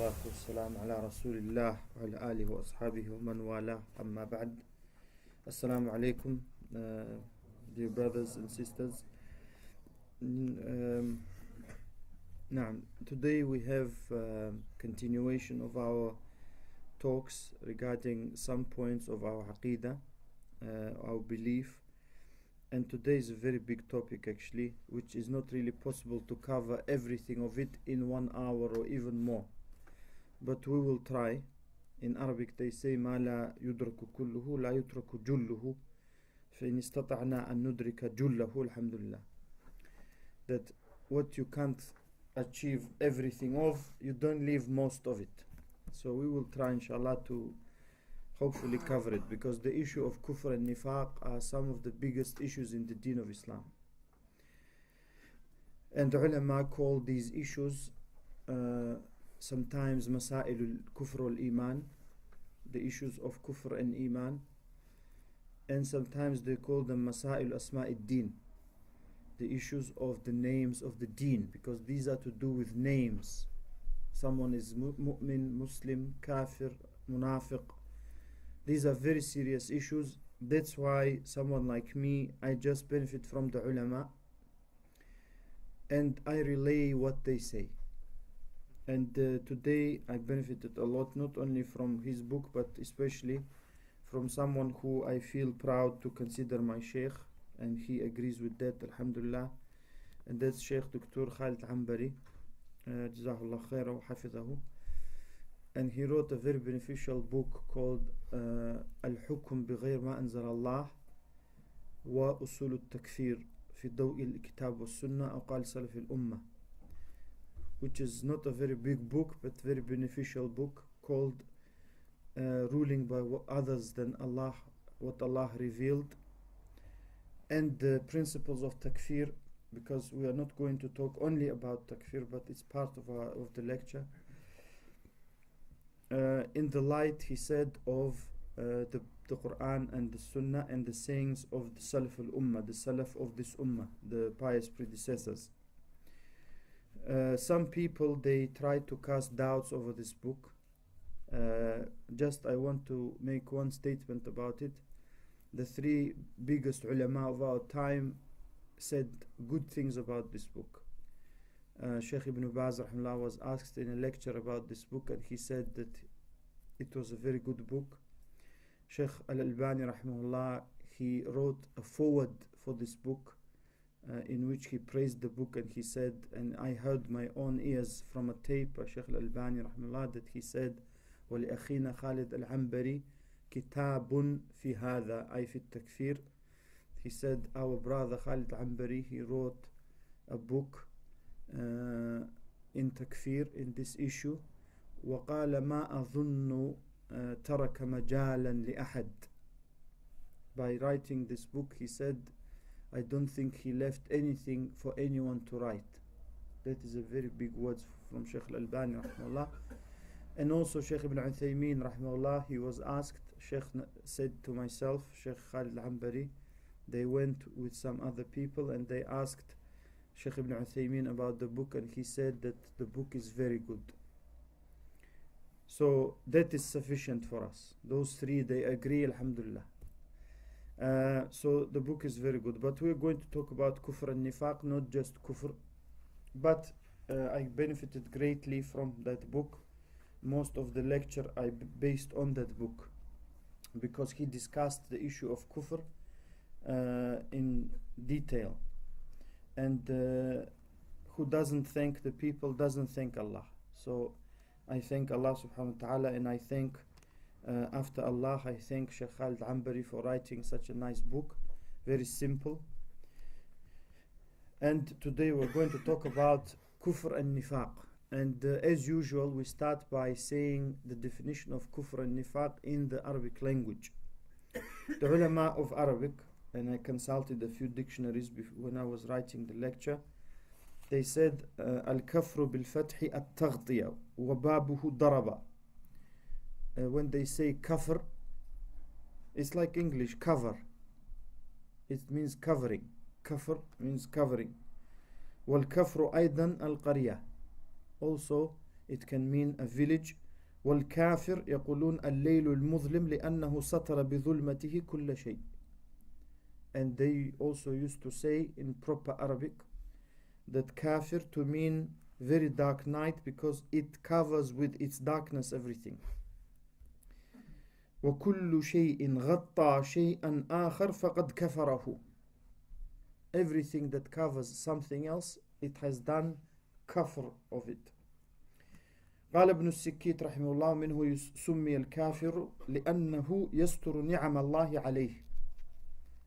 والصلاة والسلام على رسول الله وعلى آله وأصحابه ومن والاه أما بعد. Assalamu alaikum, dear brothers and sisters. Today we have continuation of our talks regarding some points of our Aqeedah, our belief. And today is a very big topic actually, which is not really possible to cover everything of it in 1 hour or even more. But we will try. In Arabic they say ما لا يدرك كله لا يترك جله فإن استطعنا أن ندرك جله الحمد لله. That what you can't achieve everything of, you don't leave most of it. So we will try inshallah to hopefully cover it, because the issue of kufr and nifaq are some of the biggest issues in the deen of Islam. And the ulama call these issues sometimes masail al-kufr wal-iman, the issues of kufr and iman, and sometimes they call them masail asma' ad-din, the issues of the names of the deen, because these are to do with names. Someone is mu'min, muslim, kafir, munafiq. These are very serious issues. That's why someone like me, I just benefit from the ulama and I relay what they say. And today I benefited a lot, not only from his book, but especially from someone who I feel proud to consider my Shaykh, and he agrees with that, alhamdulillah. And that's Shaikh Dr. Khaalid al-Anbari, Jazahullah khaira wa hafizahu. And he wrote a very beneficial book called Al-Hukm bighayr ma anzal Allah wa Usul al-Takfir fi Dawi al-Kitab wa Sunnah aw qal Salaf al-Ummah, which is not a very big book but very beneficial book, called ruling by others than Allah, what Allah revealed, and the principles of takfir, because we are not going to talk only about takfir, but it's part of the lecture. In the light, he said, of the Quran and the Sunnah and the sayings of the Salaf al-Ummah, the Salaf of this Ummah, the pious predecessors. Some people, they try to cast doubts over this book. Just I want to make one statement about it. The 3 biggest ulama of our time said good things about this book. Shaykh Ibn Baz rahimahullah was asked in a lecture about this book, and he said that it was a very good book. Shaykh al-Albani rahimahullah, he wrote a foreword for this book, in which he praised the book, and he said, and I heard my own ears from a tape by Shaykh al-Albani rahimahullah, that he said, وَلِأَخِينَ خَالِدْ الْعَنْبَرِي كِتَابٌ فِي هَذَا أي في التكفير. He said, our brother Khalid al-Anbari, he wrote a book in takfir, in this issue. وقال ما أظن ترك مجالا لأحد. By writing this book, he said, I don't think he left anything for anyone to write. That is a very big words from Shaykh al-Albani rahimahullah. And also Shaykh Ibn Uthaymeen rahimahullah, he was asked, Shaykh said to myself, Shaykh Khalid al-Anbari, they went with some other people and they asked Shaykh Ibn Uthaymeen about the book, and he said that the book is very good. So that is sufficient for us. Those 3, they agree, alhamdulillah. So the book is very good. But we're going to talk about kufr and nifaq, not just kufr. But I benefited greatly from that book. Most of the lecture I based on that book, because he discussed the issue of kufr in detail. And who doesn't thank the people doesn't thank Allah. So I thank Allah subhanahu wa ta'ala, and I thank after Allah, I thank Shaykh Khalid al-Anbari for writing such a nice book, very simple. And today we're going to talk about kufr and nifaq. And as usual, we start by saying the definition of kufr and nifaq in the Arabic language. The ulama of Arabic, and I consulted a few dictionaries when I was writing the lecture, they said al-kafru bil-fathi at-taghtiya wa babuhu daraba. When they say kafr, it's like English cover. It means covering. Kafr means covering. Wal-kafru aydan al-qarya. Also, it can mean a village. والكافر يقولون الليل المظلم لأنه سطر بظلمته كل شيء. And they also used to say in proper Arabic that kafir to mean very dark night because it covers with its darkness everything. وكل شيء غطى شيئا آخر فقد كفره. Everything that covers something else, it has done kafr of it. قال ابن السكيت رحمه الله منه سمي الكافر لأنه يستر نعم الله عليه.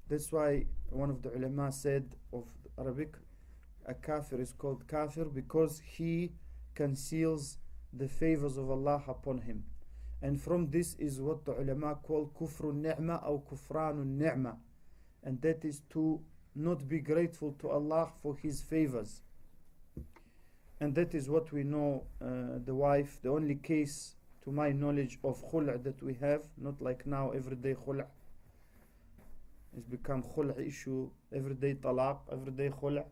That's why one of the ulama said of Arabic, a kafir is called kafir because he conceals the favors of Allah upon him. And from this is what the ulama call kufrun ni'ma or kufranun ni'ma. And that is to not be grateful to Allah for his favors. And that is what we know, the wife, the only case to my knowledge of khul' that we have, not like now everyday khul'. It's become khul' issue, everyday talaq, everyday khul'.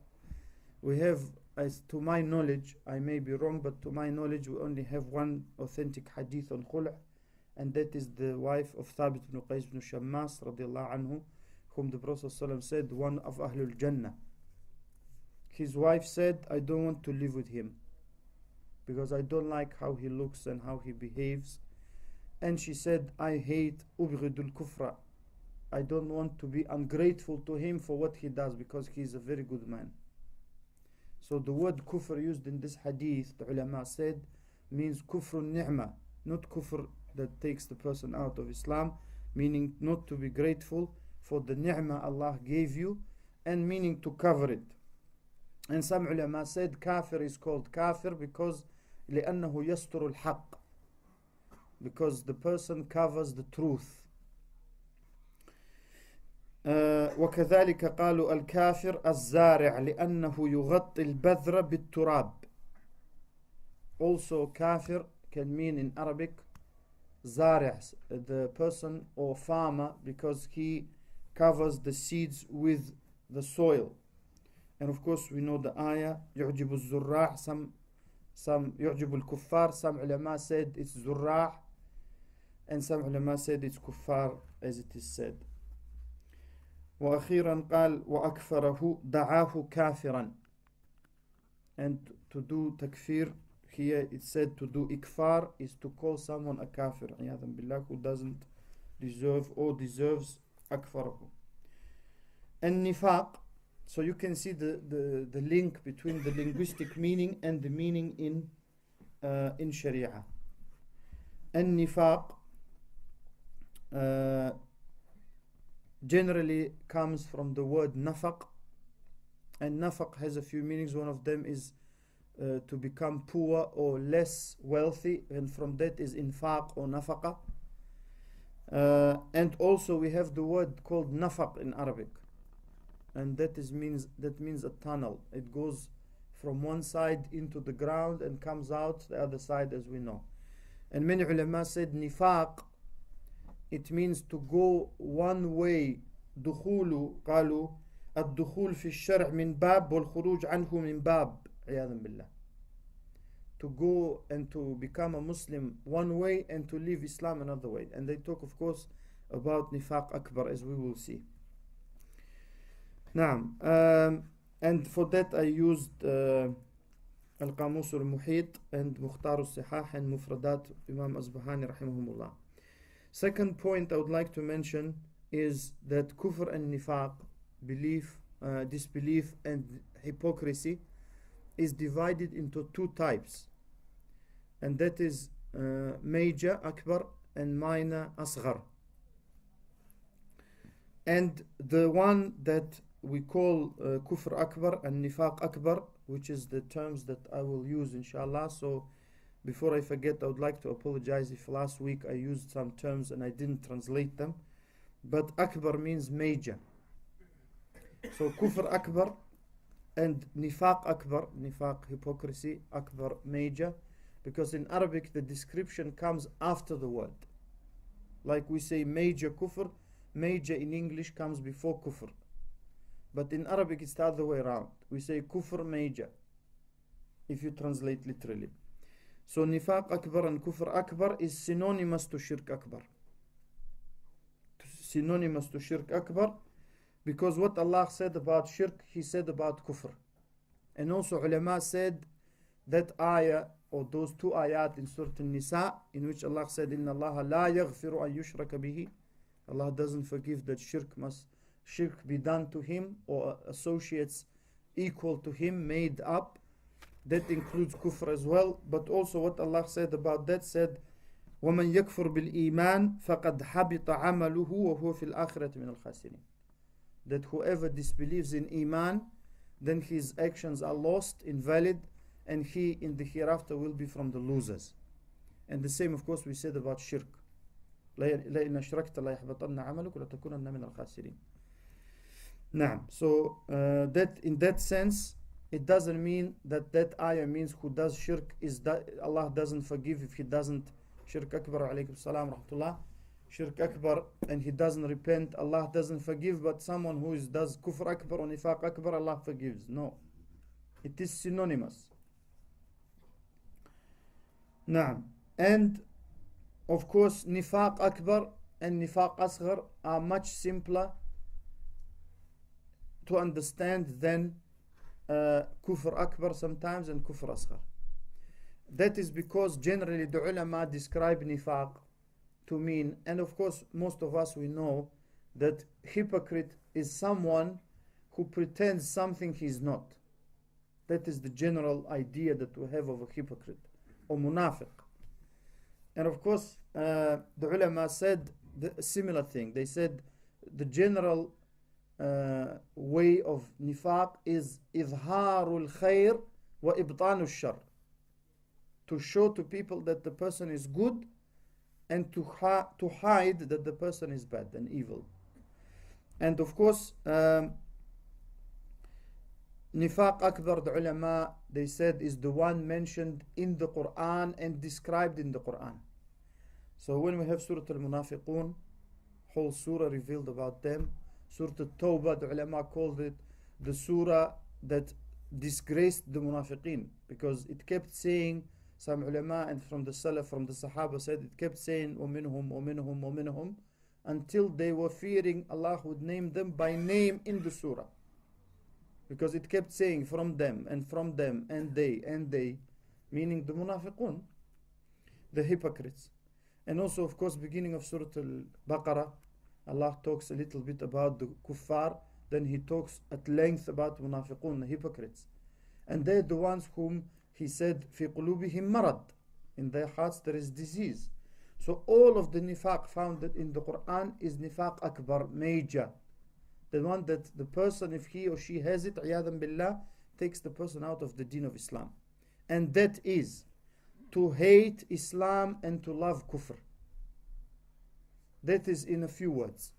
We have, as to my knowledge, I may be wrong, but to my knowledge we only have one authentic hadith on khul', and that is the wife of Thabit ibn Qais ibn Shammas radiallahu anhu, whom the Prophet ﷺ said, one of Ahlul Jannah. His wife said, I don't want to live with him because I don't like how he looks and how he behaves. And she said, I hate ubghidul kufra. I don't want to be ungrateful to him for what he does because he is a very good man. So the word kufr used in this hadith, the ulama said, means kufrun ni'ma, not kufr that takes the person out of Islam, meaning not to be grateful for the ni'ma Allah gave you, and meaning to cover it. And some ulama said kafir is called kafir because لأنه يستر الحق, because the person covers the truth. وكذلك قالوا الكافر الزارع لأنه يغطي البذر بالتراب. Also kafir can mean in Arabic زارع, the person or farmer, because he covers the seeds with the soil. And of course we know the ayah يعجب الزراع, some يعجب الكفار, some ulama said it's زراع, and some ulama said it's kuffar as it is said. وأخيرا قال وأكفره دعاه كافرا. And to do takfir, here it said to do ikfar is to call someone a kafir, عياذا بالله, who doesn't deserve or deserves أكفره. And nifaq, so you can see the link between the linguistic meaning and the meaning in Sharia. And nifaq generally comes from the word nafaq, and nafaq has a few meanings. One of them is to become poor or less wealthy, and from that is infaq or nafaqa. And also we have the word called nafaq in Arabic, and that means a tunnel. It goes from one side into the ground and comes out the other side, as we know. And many ulama said nifaq, it means to go one way. دخول قالوا الدخول في الشرع من باب والخروج عنه من باب عياذا بالله. To go and to become a Muslim one way and to leave Islam another way. And they talk of course about nifaq akbar, as we will see. نعم. And for that I used القاموس المحيط and مختار الصحاح and مفردات Imam Asbahani rahimahumullah. Second point I would like to mention is that kufr and nifaq, belief, disbelief and hypocrisy, is divided into two types, and that is major akbar and minor asghar. And the one that we call kufr akbar and nifaq akbar, which is the terms that I will use inshallah. So before I forget, I would like to apologize if last week I used some terms and I didn't translate them. But akbar means major. So kufr akbar and nifaq akbar, nifaq hypocrisy, akbar major, because in Arabic the description comes after the word. Like we say major kufr, major in English comes before kufr. But in Arabic it's the other way around. We say kufr major, if you translate literally. So nifaq akbar and kufr akbar is synonymous to shirk akbar. Synonymous to shirk akbar, because what Allah said about shirk, He said about kufr. And also ulama said that ayah, or those two ayat in Surah An-Nisa, in which Allah said, Inna Allah la yaghfiru an yushraka bihi. Allah doesn't forgive that shirk be done to Him, or associates equal to Him made up. That includes kufr as well. But also what Allah said about that said, وَمَنْ يَكْفُرْ بِالْإِيمَانِ فَقَدْ حَبِطَ عَمَلُهُ وَهُوَ فِي الْآخِرَةِ مِنَ الْخَاسِرِينَ. That whoever disbelieves in Iman, then his actions are lost, invalid, and he in the hereafter will be from the losers. And the same, of course, we said about shirk. لَإِنَّ أَشْرَكْتَ لَيَحْبَطَنَّ عَمَلُكَ وَلَتَكُونَنَّ مِنَ الْخَاسِرِينَ. Now, so that in that sense, it doesn't mean that that ayah means who does shirk is that Allah doesn't forgive if he doesn't shirk akbar, alaykum salam rahmatullah, shirk akbar, and he doesn't repent, Allah doesn't forgive. But someone who does kufr akbar or nifaq akbar, Allah forgives. No, it is synonymous. Naam. And of course nifaq akbar and nifaq asghar are much simpler to understand than kufr akbar sometimes and kufr asghar. That is because generally the ulama describe nifaq to mean, and of course most of us we know that hypocrite is someone who pretends something he's not. That is the general idea that we have of a hypocrite or munafiq. And of course the ulama said the similar thing. They said the general way of nifaq is izharul khair wa ibtanul shar, to show to people that the person is good and to hide that the person is bad and evil. And of course nifaq akbar, the ulama, they said, is the one mentioned in the Quran and described in the Quran. So when we have Surah al-Munafiqun, whole surah revealed about them. Surah al-Tawbah, the ulama called it the surah that disgraced the munafiqeen, because it kept saying, some ulama and from the Salaf, from the Sahaba said, it kept saying وَمِنْهُمْ وَمِنْهُمْ وَمِنْهُمْ, until they were fearing Allah would name them by name in the surah, because it kept saying from them and from them and they, meaning the munafiqun, the hypocrites. And also of course beginning of Surah al-Baqarah, Allah talks a little bit about the kuffar, then He talks at length about munafiqun, the hypocrites. And they're the ones whom He said, في قلوبهم مرض, in their hearts there is disease. So all of the nifaq found in the Quran is nifaq akbar, major. The one that the person, if he or she has it, iyadhan billah, takes the person out of the deen of Islam. And that is to hate Islam and to love kufr. That is in a few words.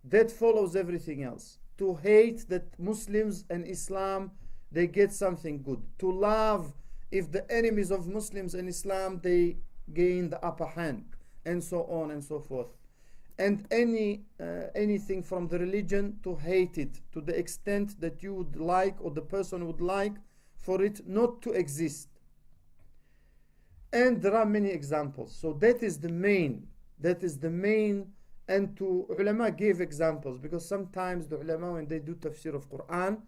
That follows everything else. To hate that Muslims and Islam, they get something good. To love if the enemies of Muslims and Islam, they gain the upper hand, and so on and so forth. And anything from the religion, to hate it to the extent that you would like, or the person would like, for it not to exist. And there are many examples. So that is the main. And to ulama gave examples, because sometimes the ulama, when they do tafsir of Quran,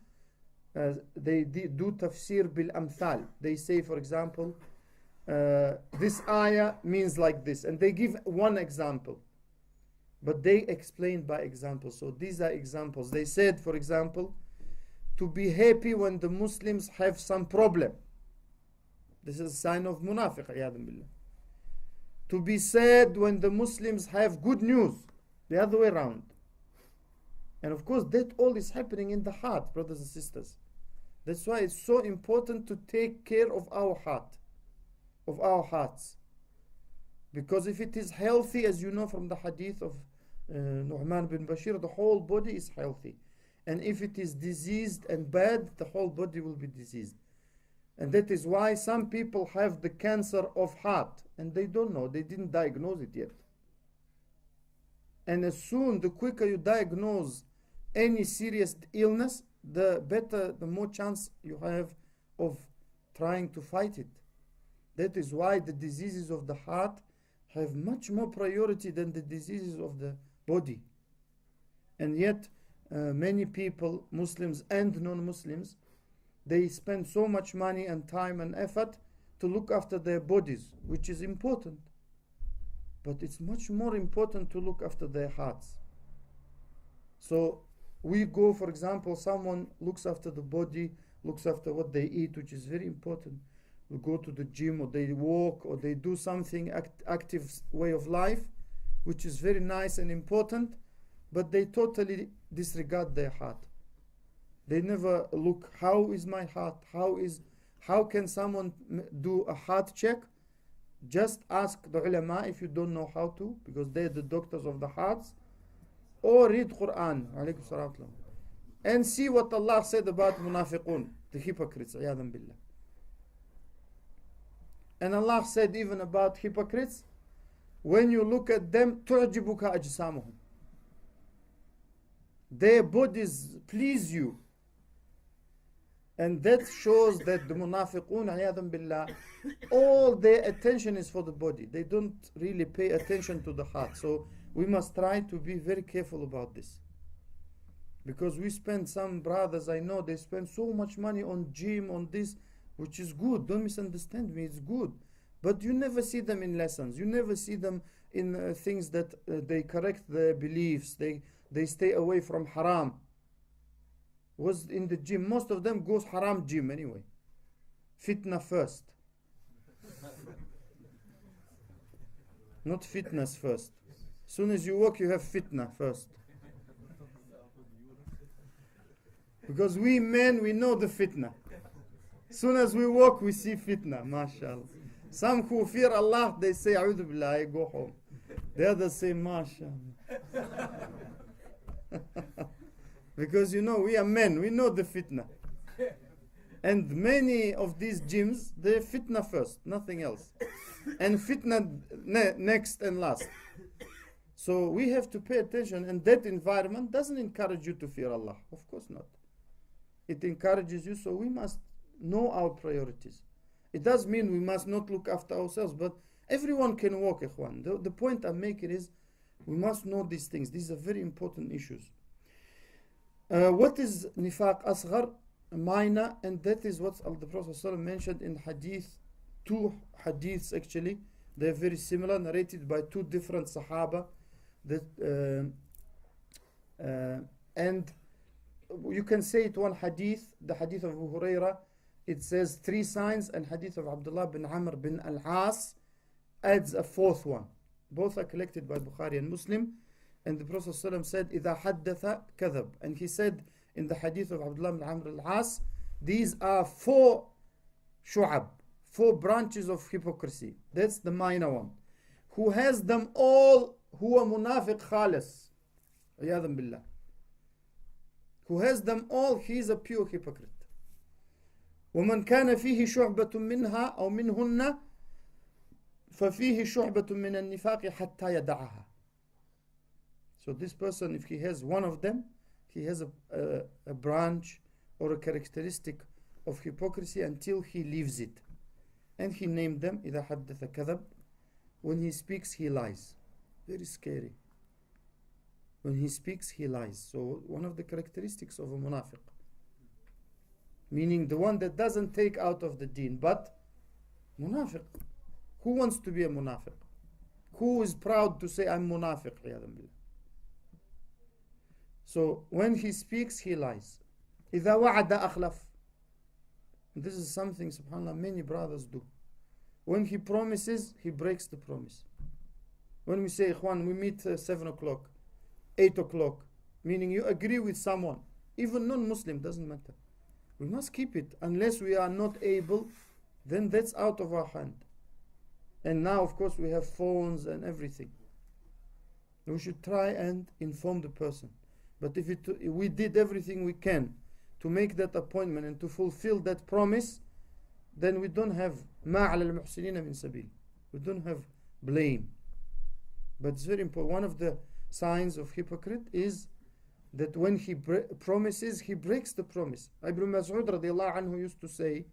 they do tafsir bil amthal. They say, for example, this ayah means like this, and they give one example, but they explain by examples. So these are examples. They said, for example, to be happy when the Muslims have some problem. This is a sign of munafiq, iyadhan billah. To be sad when the Muslims have good news, the other way around. And of course that all is happening in the heart, brothers and sisters. That's why it's so important to take care of our heart, of our hearts. Because if it is healthy, as you know from the hadith of Nu'man bin Bashir, the whole body is healthy. And if it is diseased and bad, the whole body will be diseased. And that is why some people have the cancer of heart and they don't know, they didn't diagnose it yet. And as soon, the quicker you diagnose any serious illness, the better, the more chance you have of trying to fight it. That is why the diseases of the heart have much more priority than the diseases of the body. And yet, many people, Muslims and non-Muslims, they spend so much money and time and effort to look after their bodies, which is important. But it's much more important to look after their hearts. So we go, for example, someone looks after the body, looks after what they eat, which is very important. They go to the gym, or they walk, or they do something active way of life, which is very nice and important, but they totally disregard their heart. They never look, how is my heart? How can someone do a heart check? Just ask the ulama if you don't know how to, because they're the doctors of the hearts, or read Quran, alaykum salam, and see what Allah said about munafiqun, the hypocrites, a'yadhan billah. And Allah said even about hypocrites, when you look at them, تُعْجِبُكَ أَجْسَامُهُم, their bodies please you. And that shows that the munafiqun, a'yadhan billah, all their attention is for the body. They don't really pay attention to the heart. So we must try to be very careful about this. Because we spend, some brothers I know, they spend so much money on gym, on this, which is good. Don't misunderstand me, it's good. But you never see them in lessons. You never see them in things that they correct their beliefs. They stay away from haram. Was in the gym, most of them goes haram gym anyway. Fitna first. Not fitness first. Soon as you walk, you have fitna first. Because we men, we know the fitna. Soon as we walk, we see fitna, mashallah. Some who fear Allah, they say, A'udhu billah, I go home. The others say, mashallah. Because you know, we are men, we know the fitna. And many of these gyms, they're fitna first, nothing else. And fitna next and last. So we have to pay attention, and that environment doesn't encourage you to fear Allah. Of course not. It encourages you, so we must know our priorities. It does mean we must not look after ourselves, but everyone can walk, ikhwan. The point I'm making is, we must know these things. These are very important issues. What is nifaq asghar, minor? And that is what the Prophet ﷺ mentioned in hadith, two hadiths actually. They're very similar, narrated by two different sahaba. And you can say it one hadith, the hadith of Abu Huraira, it says 3 signs, and hadith of Abdullah bin Amr bin Al-As adds a 4th one. Both are collected by Bukhari and Muslim. And the Prophet ﷺ said, إِذَا حَدَّثَ كَذَب. And he said in the hadith of Abdullah bin Amr Al-As, these are 4 shu'ab, 4 branches of hypocrisy. That's the minor one. Who has them all, huwa munafiq khalis. A'yadhan billah. Who has them all, he is a pure hypocrite. وَمَنْ كَانَ فِيهِ شُعْبَةٌ مِّنْهَا أَوْ مِنْهُنَّ فَفِيهِ شُعْبَةٌ مِّنَ النِّفَاقِ حَتَّى يَدَعَهَا. So this person, if he has one of them, he has a branch or a characteristic of hypocrisy until he leaves it. And he named them, إِذَا حَدَّثَ كَذَب. When he speaks, he lies. Very scary. When he speaks, he lies. So one of the characteristics of a munafiq. Meaning the one that doesn't take out of the deen, but munafiq. Who wants to be a munafiq? Who is proud to say, I'm munafiq? So when he speaks, he lies. إِذَا وَعَدَ أَخْلَفْ. This is something, subhanAllah, many brothers do. When he promises, he breaks the promise. When we say, Ikhwan, we meet 7 o'clock, 8 o'clock, meaning you agree with someone, even non-Muslim, doesn't matter. We must keep it. Unless we are not able, then that's out of our hand. And now, of course, we have phones and everything. We should try and inform the person. But if we did everything we can to make that appointment and to fulfill that promise, then we don't have مَا عَلَى الْمُحْسِنِينَ مِنْ سَبِيلٍ. We don't have blame. But it's very important. One of the signs of hypocrite is that when he promises, he breaks the promise. Ibn Mas'ud radiallahu anhu used to say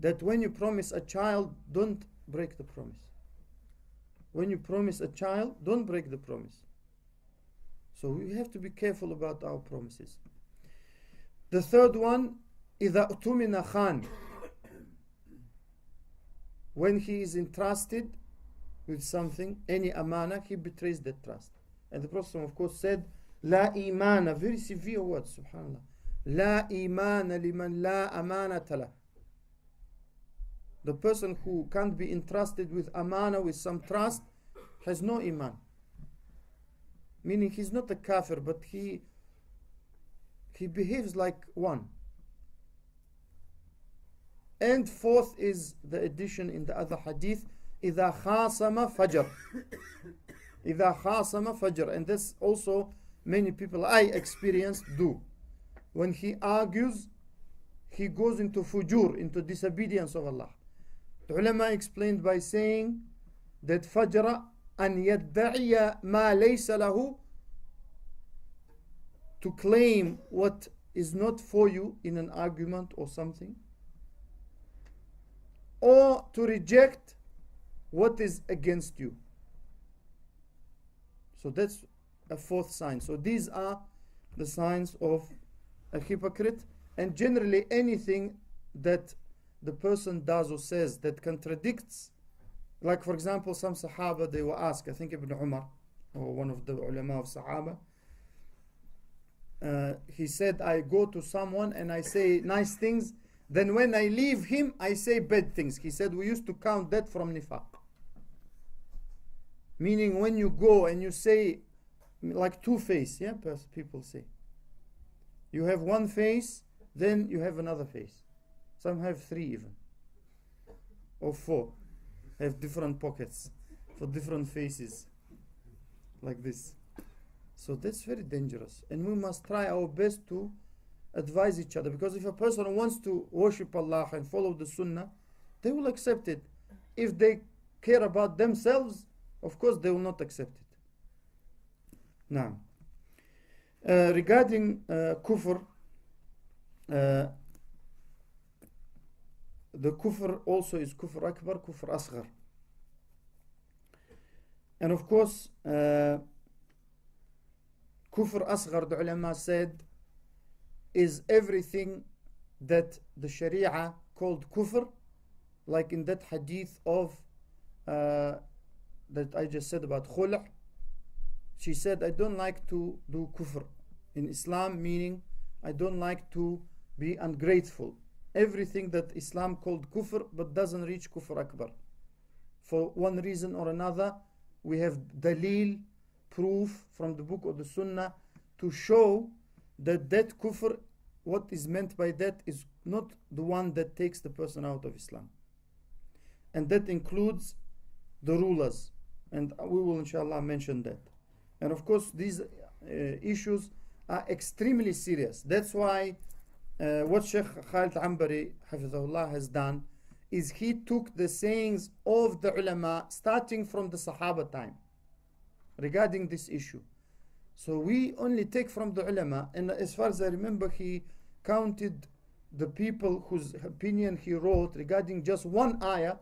that when you promise a child, don't break the promise. When you promise a child, don't break the promise. So we have to be careful about our promises. The third one, إِذَا أُتُمِنَ خَانٍ. When he is entrusted with something, any amana, he betrays that trust. And the Prophet of course said, لا إيمان, very severe words, subhanAllah. لا إيمان لمن لا أمانة له. The person who can't be entrusted with amana, with some trust, has no iman. Meaning he's not a kafir, but he behaves like one. And fourth is the addition in the other hadith, إِذَا خَاصَمَ فَجَرْ. إِذَا خَاصَمَ فَجَرْ. And this also many people I experienced do. When he argues, he goes into fujur, into disobedience of Allah. The ulama explained by saying that fajra an yadda'iya ma laysa lahu, to claim what is not for you in an argument or something, or to reject what is against you. So that's a fourth sign. So these are the signs of a hypocrite. And generally anything that the person does or says that contradicts, like for example some Sahaba, they were asked, I think Ibn Umar or one of the ulama of Sahaba, he said, I go to someone and I say nice things, then when I leave him I say bad things. He said we used to count that from nifaq. Meaning when you go and you say, like two-face, yeah, people say, you have one face, then you have another face. Some have three even, or four, have different pockets for different faces, like this. So that's very dangerous, and we must try our best to advise each other, because if a person wants to worship Allah and follow the Sunnah, they will accept it. If they care about themselves, of course they will not accept it. Now, regarding kufr, the kufr also is kufr akbar, kufr asghar. And of course, kufr asghar, the ulama said, is everything that the Sharia called kufr, like in that hadith of that I just said about khul'. She said, I don't like to do kufr in Islam, meaning I don't like to be ungrateful. Everything that Islam called kufr but doesn't reach kufr akbar. For one reason or another, we have dalil, proof from the book or the sunnah to show that that kufr, what is meant by that is not the one that takes the person out of Islam. And that includes the rulers. And we will inshallah mention that. And of course these issues are extremely serious. That's why what Shaikh Khaalid al-Anbari Hafizahullah has done is he took the sayings of the ulama starting from the Sahaba time regarding this issue. So we only take from the ulama, and as far as I remember, he counted the people whose opinion he wrote regarding just one ayah,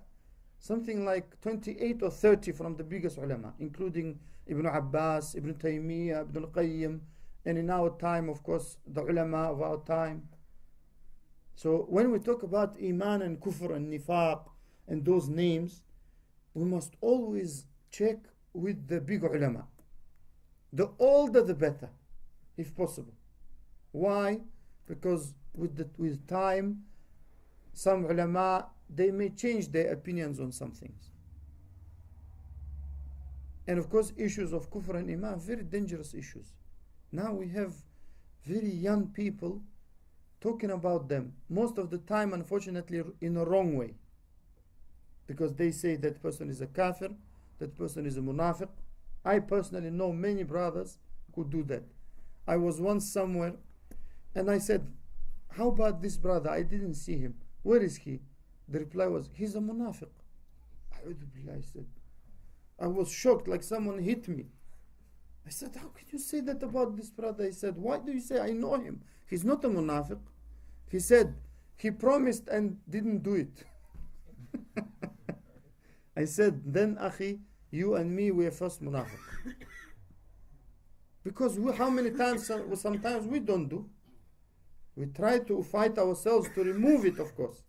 something like 28 or 30 from the biggest ulama, including Ibn Abbas, Ibn Taymiyyah, Ibn al-Qayyim, and in our time, of course, the ulama of our time. So when we talk about iman and kufr and nifaq and those names, we must always check with the big ulama. The older the better, if possible. Why? Because with time, some ulama, they may change their opinions on some things. And of course, issues of kufr and iman, very dangerous issues. Now we have very young people talking about them, most of the time, unfortunately, in a wrong way. Because they say that person is a kafir, that person is a munafiq. I personally know many brothers who do that. I was once somewhere and I said, how about this brother? I didn't see him. Where is he? The reply was, he's a munafiq. I said, I was shocked, like someone hit me. I said, how can you say that about this brother? He said, why do you say I know him? He's not a munafiq. He said, he promised and didn't do it. I said, then Akhi, you and me, we are first munafiq. Because how many times, sometimes we don't do. We try to fight ourselves to remove it, of course.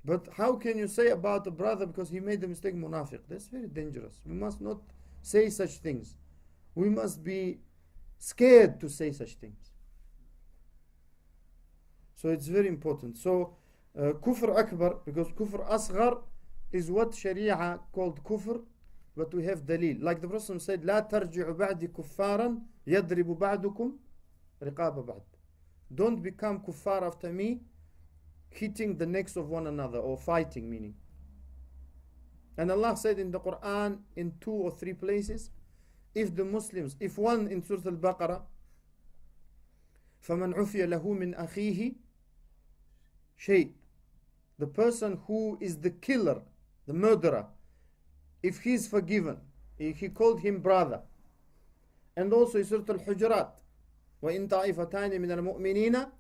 But how can you say about a brother because he made a mistake, munafiq? That's very dangerous. We must not say such things. We must be scared to say such things. So it's very important. So kufr akbar, because kufr asghar is what Sharia called kufr, but we have dalil. Like the Prophet said, لا ترجعوا بعد كفارا يضرب بعضكم رقاب بعض. Don't become kuffar after me, hitting the necks of one another, or fighting, meaning. And Allah said in the Quran in 2 or 3 places, if the Muslims, if one in Surah Al-Baqarah, فَمَنْ عُفِيَ لَهُ مِنْ أَخِيهِ شَيْءٍ, the person who is the killer, the murderer, if he is forgiven, he called him brother. And also in Surah Al-Hujurat, وَإِن طَائِفَتَانِ مِنَ الْمُؤْمِنِينَ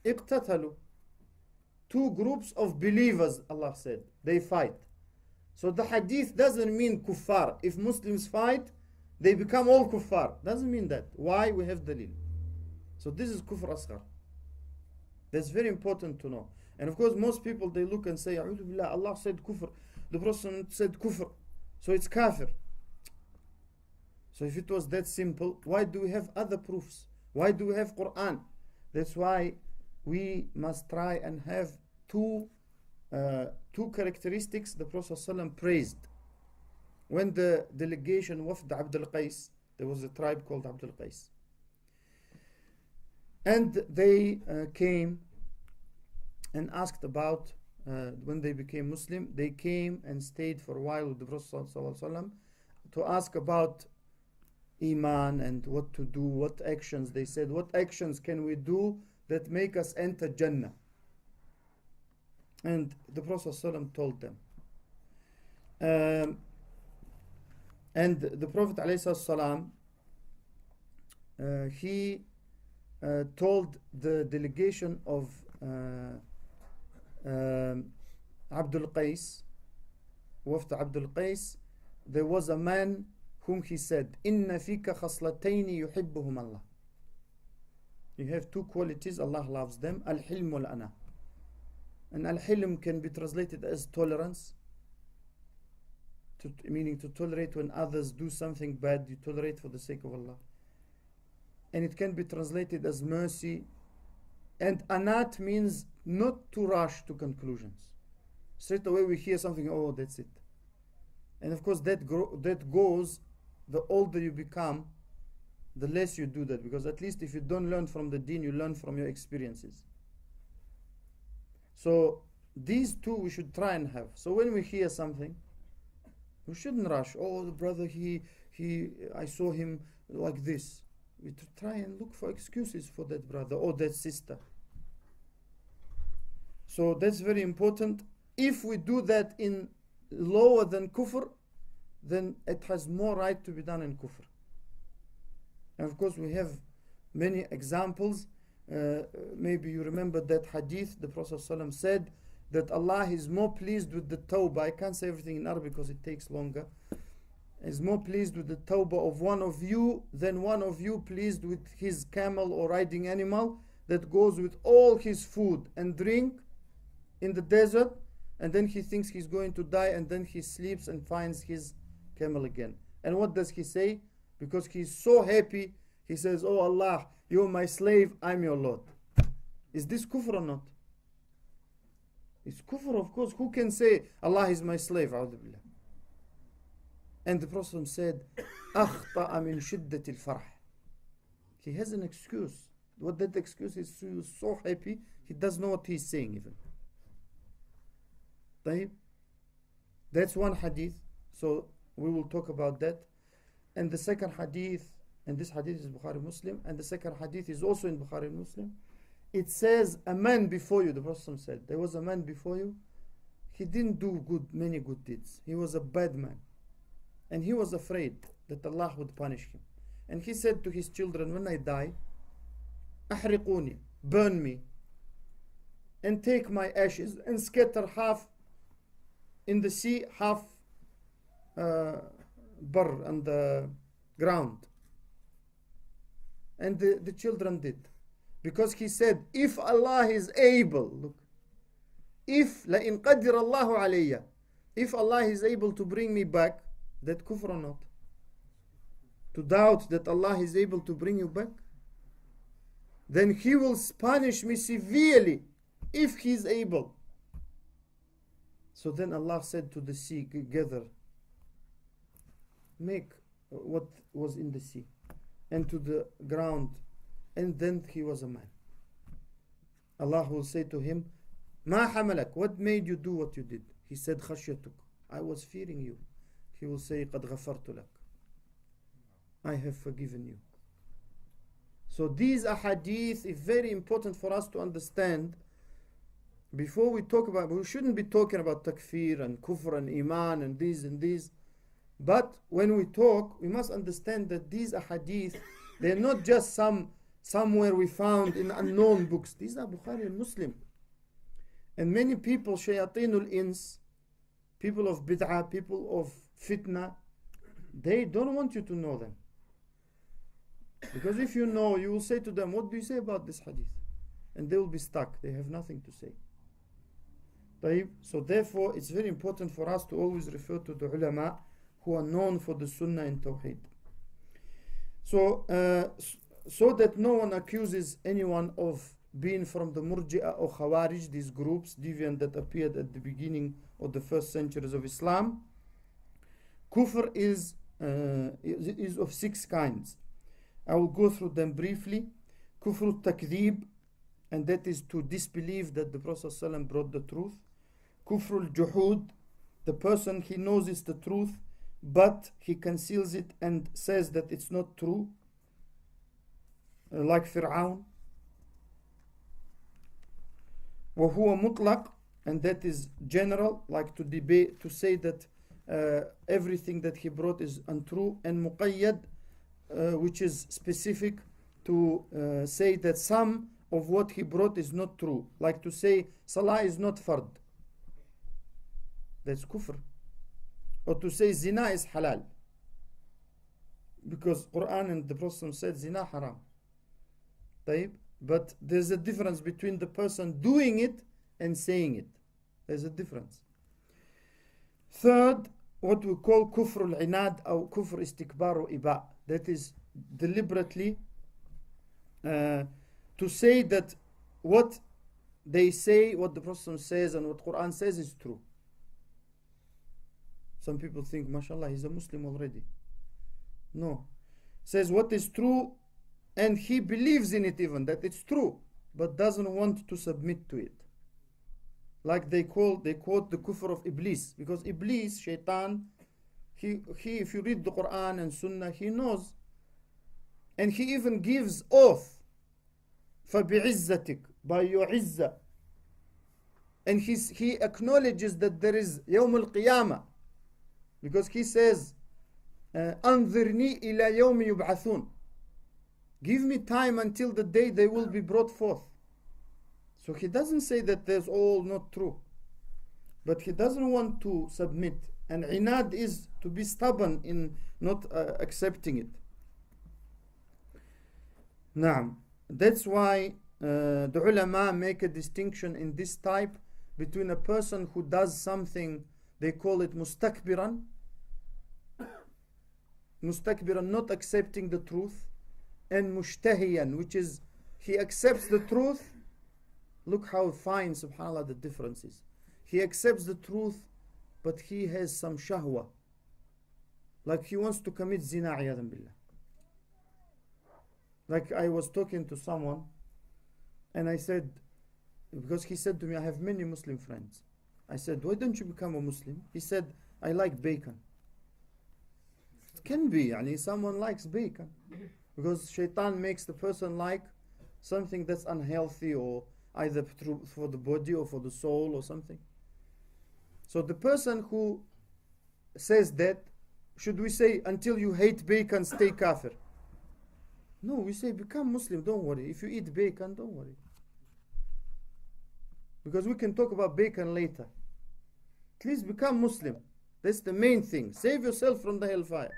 اقْتَتَلُوا, 2 groups of believers, Allah said, they fight. So the hadith doesn't mean kuffar. If Muslims fight, they become all kuffar. Doesn't mean that. Why? We have dalil. So this is kufr asghar. That's very important to know. And of course, most people, they look and say, A'udhu billah, Allah said kufr. The Prophet said kufr. So it's kafir. So if it was that simple, why do we have other proofs? Why do we have Quran? That's why we must try and have two characteristics the Prophet ﷺ praised. When the delegation Wafd Abdul Qais, there was a tribe called Abdul Qais, and they came and asked about when they became Muslim. They came and stayed for a while with the Prophet ﷺ to ask about Iman and what to do, what actions. They said, what actions can we do that make us enter Jannah? And the Prophet ﷺ told them. And the Prophet ﷺ, he told the delegation of Abdul Qais, Wafd Abdul Qais, there was a man whom he said, Inna fika khaslatayni yuhibbuhum Allah. You have 2 qualities, Allah loves them, al-hilm wal-ana. And al-hilm can be translated as tolerance, meaning to tolerate when others do something bad, you tolerate for the sake of Allah. And it can be translated as mercy. And anat means not to rush to conclusions. Straight away we hear something, oh, that's it. And of course that goes, the older you become, the less you do that, because at least if you don't learn from the deen, you learn from your experiences. So these 2 we should try and have. So when we hear something, we shouldn't rush. Oh, the brother, I saw him like this. We try and look for excuses for that brother or that sister. So that's very important. If we do that in lower than kufr, then it has more right to be done in kufr. And of course we have many examples. Maybe you remember that hadith, the Prophet ﷺ said that Allah is more pleased with the tawbah. I can't say everything in Arabic because it takes longer. Is more pleased with the tawbah of one of you than one of you pleased with his camel or riding animal that goes with all his food and drink in the desert, and then he thinks he's going to die, and then he sleeps and finds his camel again. And what does he say? Because he's so happy, he says, oh Allah, you're my slave, I'm your Lord. Is this kufr or not? It's kufr, of course. Who can say Allah is my slave? A'udhu billah. And the Prophet said, أخطأ من شدة الفرح. He has an excuse. What that excuse is, he was so happy, he doesn't know what he's saying even. طيب? That's one hadith. So we will talk about that. And the second hadith, and this hadith is Bukhari Muslim, and the second hadith is also in Bukhari Muslim. It says, a man before you, the Prophet said, there was a man before you, he didn't do many good deeds. He was a bad man. And he was afraid that Allah would punish him. And he said to his children, when I die, أحرقوني, burn me, and take my ashes and scatter half in the sea, half bar on the ground. And the children did. Because he said, if Allah is able, look, if لَإِنْ قَدِّرَ اللَّهُ عَلَيَّ, if Allah is able to bring me back, that kufr or not? To doubt that Allah is able to bring you back? Then He will punish me severely if He is able. So then Allah said to the sea, gather, make what was in the sea, and to the ground, and then he was a man. Allah will say to him, Ma hamalak, what made you do what you did? He said, Khashyatuk, I was fearing you. He will say, Qad ghafartu lak, I have forgiven you. So these ahadith is very important for us to understand. Before we talk about, we shouldn't be talking about takfir and kufr and iman and these. But when we talk, we must understand that these ahadith, they're not just somewhere we found in unknown books. These are Bukhari and Muslim. And many people, shayateen ins, people of bid'ah, people of fitna, they don't want you to know them. Because if you know, you will say to them, what do you say about this hadith? And they will be stuck. They have nothing to say. So therefore, it's very important for us to always refer to the ulama who are known for the sunnah and tawheed. So that no one accuses anyone of being from the murji'ah or khawarij, these groups, deviant that appeared at the beginning of the first centuries of Islam. Kufr is of 6 kinds. I will go through them briefly. Kufr al-takdhib, and that is to disbelieve that the Prophet ﷺ brought the truth. Kufr al-juhud, the person, he knows it's the truth, but he conceals it and says that it's not true, like Fir'aun. وَهُوَ مُطْلق, and that is general, like to debate, to say that everything that he brought is untrue. And muqayyad, which is specific, to say that some of what he brought is not true, like to say salah is not fard, that's kufr. Or to say zina is halal, because Quran and the Prophet said zina haram. But there's a difference between the person doing it and saying it. There's a difference. Third, what we call kufr al-inad or kufr istikbar or iba, that is deliberately to say that what they say, what the Prophet says and what Quran says is true. Some people think, mashallah, he's a Muslim already. No. Says what is true, and he believes in it even, that it's true, but doesn't want to submit to it. Like they quote the kufr of Iblis, because Iblis, shaitan, he if you read the Quran and Sunnah, he knows, and he even gives oath, فَبِعِزَّتِكَ, by your izzah, and he acknowledges that there is يوم القيامة, because he says أنظرني إلى يوم يبعثون, give me time until the day they will be brought forth. So he doesn't say that there's all not true, but he doesn't want to submit. And inad is to be stubborn in not accepting it. Naam. That's why the ulama make a distinction in this type between a person who does something, they call it mustakbiran, not accepting the truth, and mushtahiyan, which is he accepts the truth. Look how fine, subhanAllah, the difference is. He accepts the truth, but he has some shahwa, like he wants to commit zina, a'yadhan billah. Like I was talking to someone, and I said, because he said to me, I have many Muslim friends. I said, why don't you become a Muslim? He said, I like bacon. It can be, someone likes bacon, because shaitan makes the person like something that's unhealthy, or either for the body or for the soul or something. So the person who says that, should we say, until you hate bacon, stay kafir? No, we say become Muslim, don't worry. If you eat bacon, don't worry. Because we can talk about bacon later. At least become Muslim. That's the main thing. Save yourself from the hellfire.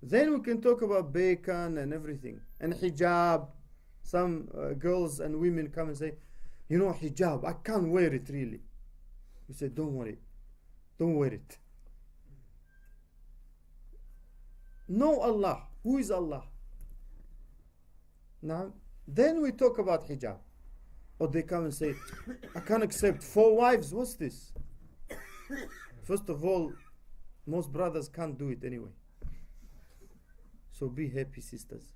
Then we can talk about bacon and everything. And hijab. Some girls and women come and say, you know, hijab, I can't wear it really. We say, don't worry. Don't wear it. Know Allah. Who is Allah? Now, then we talk about hijab. Or they come and say, I can't accept 4 wives. What's this? First of all, most brothers can't do it anyway. So be happy, sisters.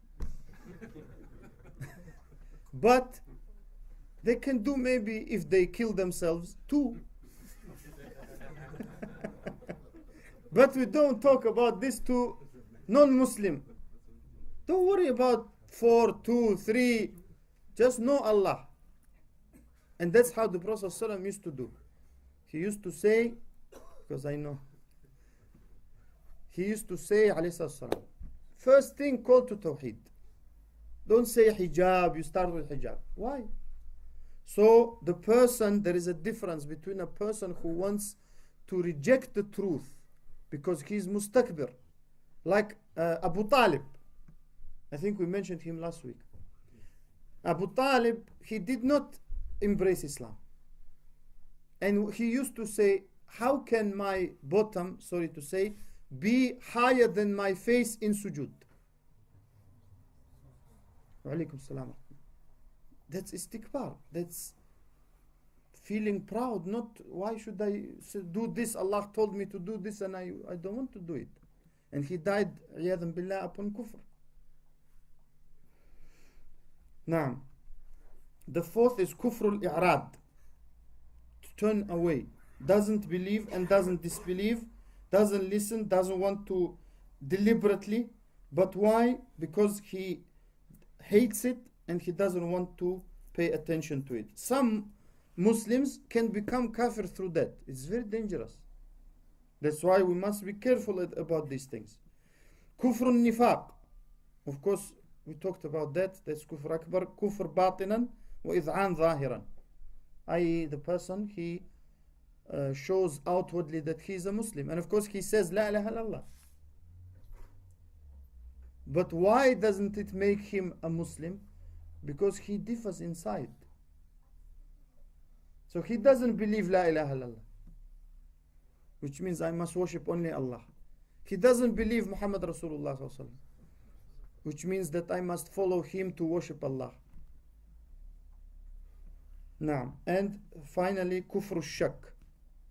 But they can do maybe if they kill themselves 2. But we don't talk about this to non-Muslim. Don't worry about 4, 2, 3. Just know Allah. And that's how the Prophet ﷺ used to do. He used to say, because I know, he used to say, alayhi salam, first thing, call to Tawheed. Don't say hijab, you start with hijab. Why? So the person, there is a difference between a person who wants to reject the truth because he is mustakbir, like Abu Talib. I think we mentioned him last week. Abu Talib, he did not embrace Islam. And he used to say, how can my bottom, sorry to say, be higher than my face in sujood? Walaikum salam. That's istikbar. That's feeling proud. Not, why should I do this? Allah told me to do this and I don't want to do it. And he died, iyadhan billah, upon kufr. Now, the 4th is kufrul i'rad. To turn away. Doesn't believe and doesn't disbelieve. Doesn't listen, doesn't want to deliberately. But why? Because he hates it and he doesn't want to pay attention to it. Some Muslims can become kafir through that. It's very dangerous. That's why we must be careful about these things. Kufrun nifaq. Of course, we talked about that. That's kufr akbar. Kufr batinan wa id'an zahiran. I.e. the person, he shows outwardly that he is a Muslim. And of course he says, La ilaha illallah. But why doesn't it make him a Muslim? Because he differs inside. So he doesn't believe La ilaha illallah, which means I must worship only Allah. He doesn't believe Muhammad Rasulullah sallallahu alaihi wasallam, which means that I must follow him to worship Allah. Now, and finally, kufr shak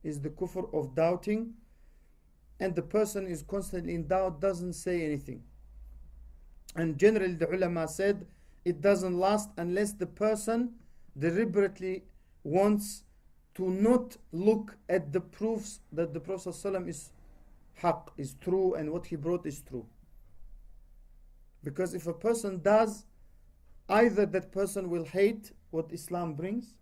is the kufr of doubting, and the person is constantly in doubt, doesn't say anything. And generally the ulama said it doesn't last unless the person deliberately wants to not look at the proofs that the Prophet ﷺ is haq, is true, and what he brought is true. Because if a person does, either that person will hate what Islam brings.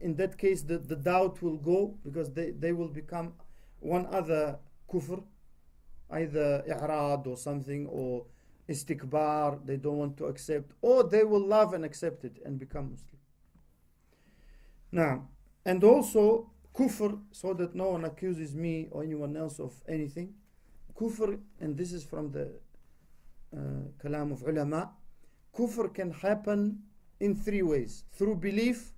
In that case, the doubt will go, because they will become one other kufr, either i'rad or something, or istikbar, they don't want to accept, or they will love and accept it and become Muslim. Now, and also kufr, so that no one accuses me or anyone else of anything. Kufr, and this is from the kalam of ulama, kufr can happen in 3 ways: through belief,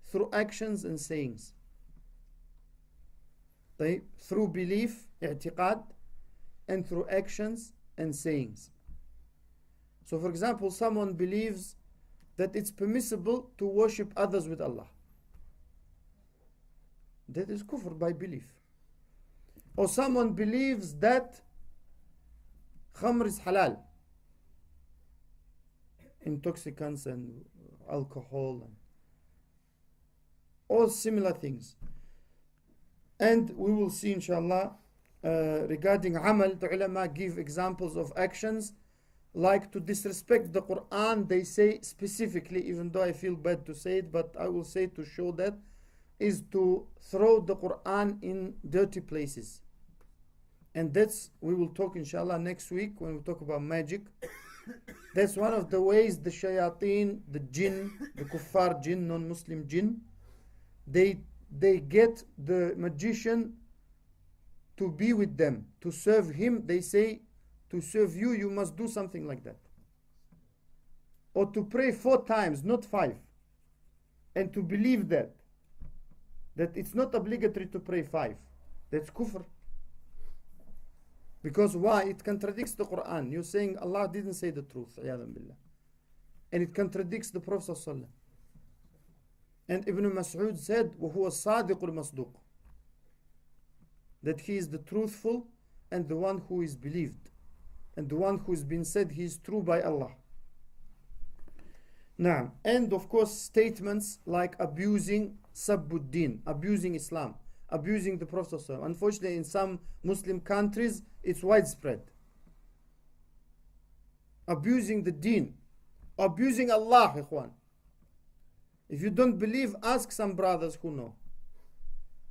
through actions and sayings. Through belief, i'tiqad, and through actions and sayings. So for example, someone believes that it's permissible to worship others with Allah. That is kufr by belief. Or someone believes that khamr is halal, intoxicants and alcohol and all similar things. And we will see inshallah regarding amal, the ulama give examples of actions like to disrespect the Quran. They say specifically, even though I feel bad to say it, but I will say to show that, is to throw the Quran in dirty places. And that's, we will talk inshallah next week when we talk about magic. That's one of the ways the shayateen, the jinn, the kuffar jinn, non-Muslim jinn, they they get the magician to be with them, to serve him. They say, to serve you, you must do something like that. Or to pray 4 times, not 5. And to believe that it's not obligatory to pray 5. That's kufr. Because why? It contradicts the Quran. You're saying Allah didn't say the truth. And it contradicts the Prophet ﷺ. And Ibn Mas'ud said, وَهُوَ الصَّادِقُ الْمَصْدُوقُ, that he is the truthful and the one who is believed, and the one who has been said he is true by Allah. Now, and of course statements like abusing Sabbuddin, abusing Islam, abusing the Prophet ﷺ. Unfortunately, in some Muslim countries, it's widespread. Abusing the deen, abusing Allah, ikhwan. If you don't believe, ask some brothers who know.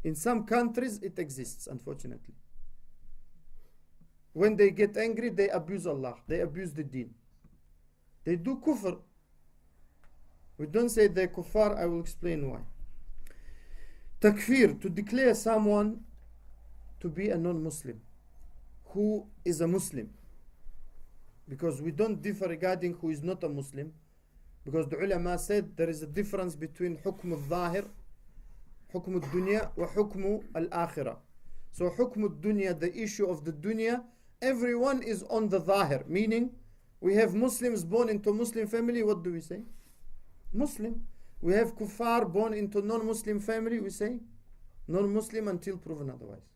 In some countries, it exists, unfortunately. When they get angry, they abuse Allah, they abuse the deen. They do kufr. We don't say they're kuffar, I will explain why. Takfir, to declare someone to be a non-Muslim who is a Muslim. Because we don't differ regarding who is not a Muslim. Because the ulama said there is a difference between hukm al-zahir, hukm al-dunya, wa hukm al-akhirah. So hukm al-dunya, the issue of the dunya, everyone is on the zahir. Meaning, we have Muslims born into Muslim family, what do we say? Muslim. We have kuffar born into non-Muslim family, we say non-Muslim until proven otherwise.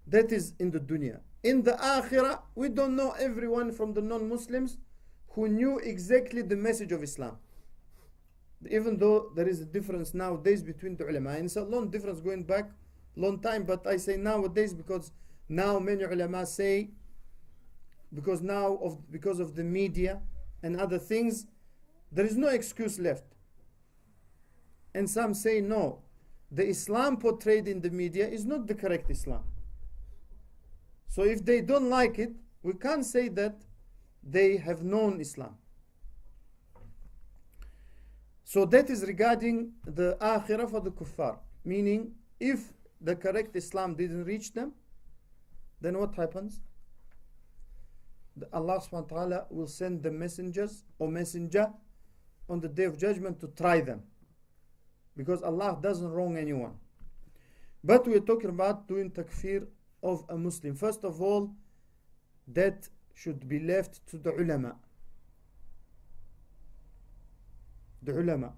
That is in the dunya. In the akhirah, we don't know everyone from the non-Muslims who knew exactly the message of Islam. Even though there is a difference nowadays between the ulama, and it's a long difference going back long time, but I say nowadays because now many ulama say, because of the media and other things, there is no excuse left. And some say no, the Islam portrayed in the media is not the correct Islam. So if they don't like it, we can't say that they have known Islam. So that is regarding the akhirah for the kuffar. Meaning, if the correct Islam didn't reach them, then what happens? Allah subhanahu wa ta'ala will send the messengers or messenger on the day of judgment to try them. Because Allah doesn't wrong anyone. But we're talking about doing takfir of a Muslim. First of all, that should be left to the ulama. The ulama.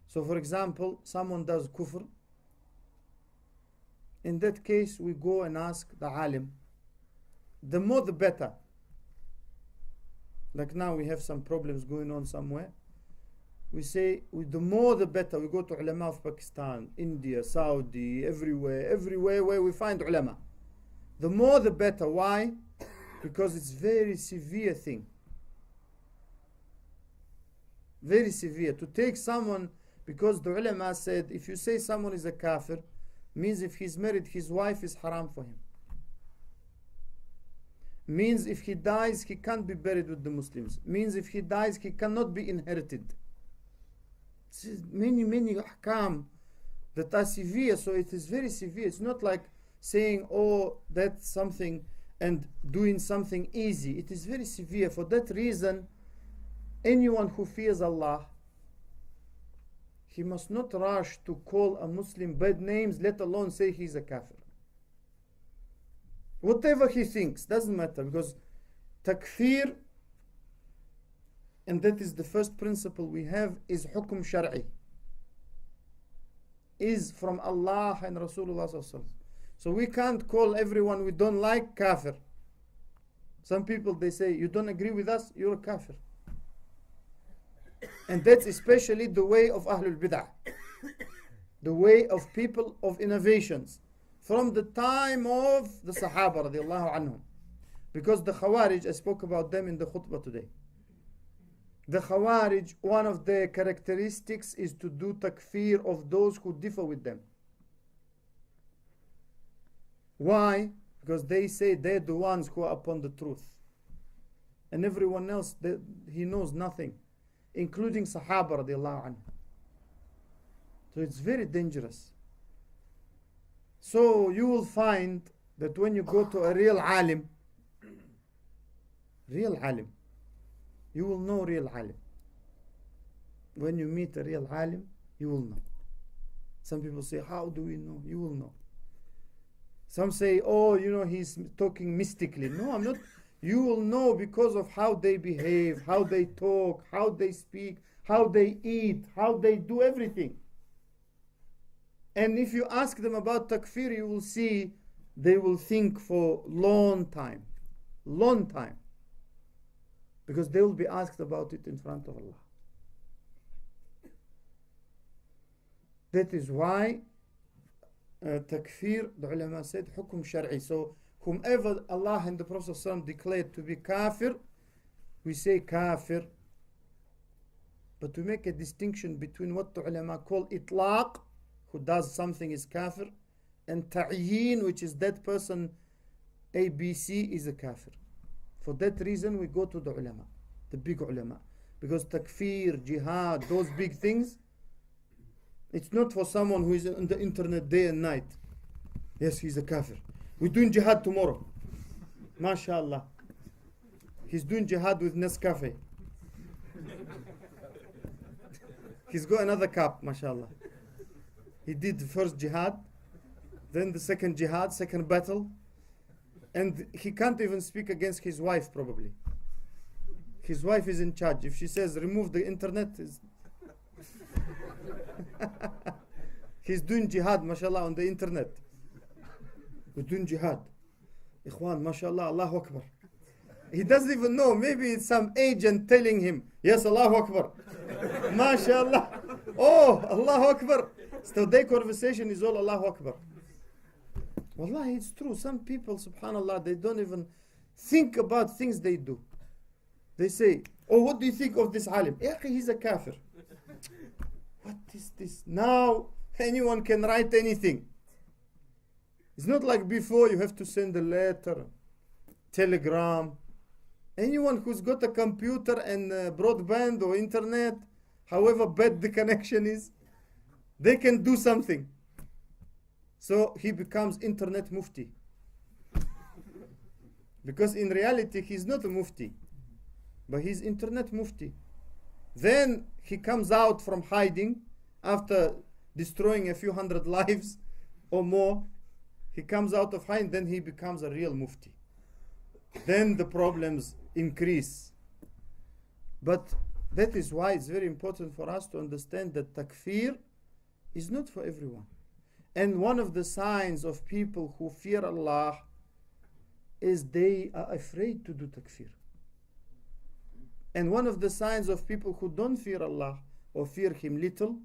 So for example, someone does kufr. In that case, we go and ask the alim. The more the better. Like now we have some problems going on somewhere. We say, the more the better. We go to ulama of Pakistan, India, Saudi, everywhere where we find ulama. The more the better. Why? Because it's very severe thing. Very severe. To take someone, because the ulama said, if you say someone is a kafir, means if he's married, his wife is haram for him. Means if he dies, he can't be buried with the Muslims. Means if he dies, he cannot be inherited. Many ahkam that are severe, so it is very severe. It's not like saying, oh, that's something and doing something easy. It is very severe. For that reason, anyone who fears Allah, he must not rush to call a Muslim bad names, let alone say he's a kafir. Whatever he thinks, doesn't matter, because takfir, and that is the first principle we have, is hukum shar'i, is from Allah and Rasulullah sallallahu alaihi wasallam. So we can't call everyone we don't like kafir. Some people, they say, you don't agree with us, you're a kafir. And that's especially the way of Ahlul Bid'ah, the way of people of innovations, from the time of the Sahaba radiallahu anhum. Because the Khawarij, I spoke about them in the khutbah today. The Khawarij, one of their characteristics is to do takfir of those who differ with them. Why? Because they say they're the ones who are upon the truth. And everyone else, he knows nothing, including Sahaba radiallahu anhu. So it's very dangerous. So you will find that when you go to a real alim, you will know real alim. When you meet a real alim, you will know. Some people say, how do we know? You will know. Some say, oh, you know, he's talking mystically. No, I'm not. You will know because of how they behave, how they talk, how they speak, how they eat, how they do everything. And if you ask them about takfir, you will see they will think for long time. Because they will be asked about it in front of Allah. That is why takfir, the ulama said, hukum shar'i. So whomever Allah and the Prophet ﷺ declared to be kafir, we say kafir. But to make a distinction between what the ulama call itlaq, who does something is kafir, and ta'yin, which is that person ABC is a kafir. For that reason we go to the ulama, the big ulama. Because takfir, jihad, those big things, it's not for someone who is on the internet day and night. Yes, he's a kafir. We're doing jihad tomorrow. MashaAllah. He's doing jihad with Nescafe. He's got another cup, MashaAllah. He did the first jihad, then the second jihad, second battle, and he can't even speak against his wife probably. His wife is in charge. If she says remove the internet, he's doing jihad, mashallah, on the internet. We're doing jihad. Ikhwan, mashallah, Allahu Akbar. He doesn't even know. Maybe it's some agent telling him, yes, Allahu Akbar. Mashallah. Oh, Allahu Akbar. So their conversation is all Allahu Akbar. Wallahi, it's true. Some people, subhanallah, they don't even think about things they do. They say, oh, what do you think of this alim? He's a kafir. What is this? Now, anyone can write anything. It's not like before you have to send a letter, telegram. Anyone who's got a computer and broadband or internet, however bad the connection is, they can do something. So he becomes internet mufti. Because in reality, he's not a mufti, but he's internet mufti. Then he comes out from hiding after destroying a few hundred lives or more. He comes out of hiding, then he becomes a real mufti. Then the problems increase. But that is why it's very important for us to understand that takfir is not for everyone. And one of the signs of people who fear Allah is they are afraid to do takfir. And one of the signs of people who don't fear Allah or fear Him little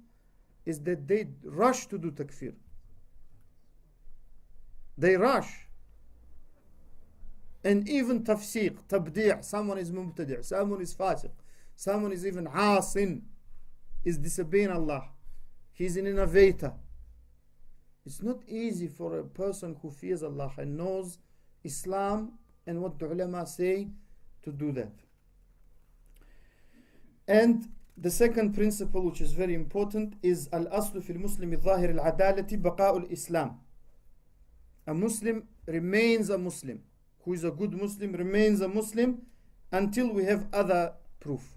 is that they rush to do takfir. They rush. And even tafsiq, tabdi', someone is mubtadi', someone is fasiq, someone is even asin, is disobeying Allah. He's an innovator. It's not easy for a person who fears Allah and knows Islam and what the ulama say to do that. And the second principle, which is very important, is al-aslu fil muslimi zahir al-adalati baqa'ul Islam. A Muslim remains a Muslim. Who is a good Muslim remains a Muslim until we have other proof.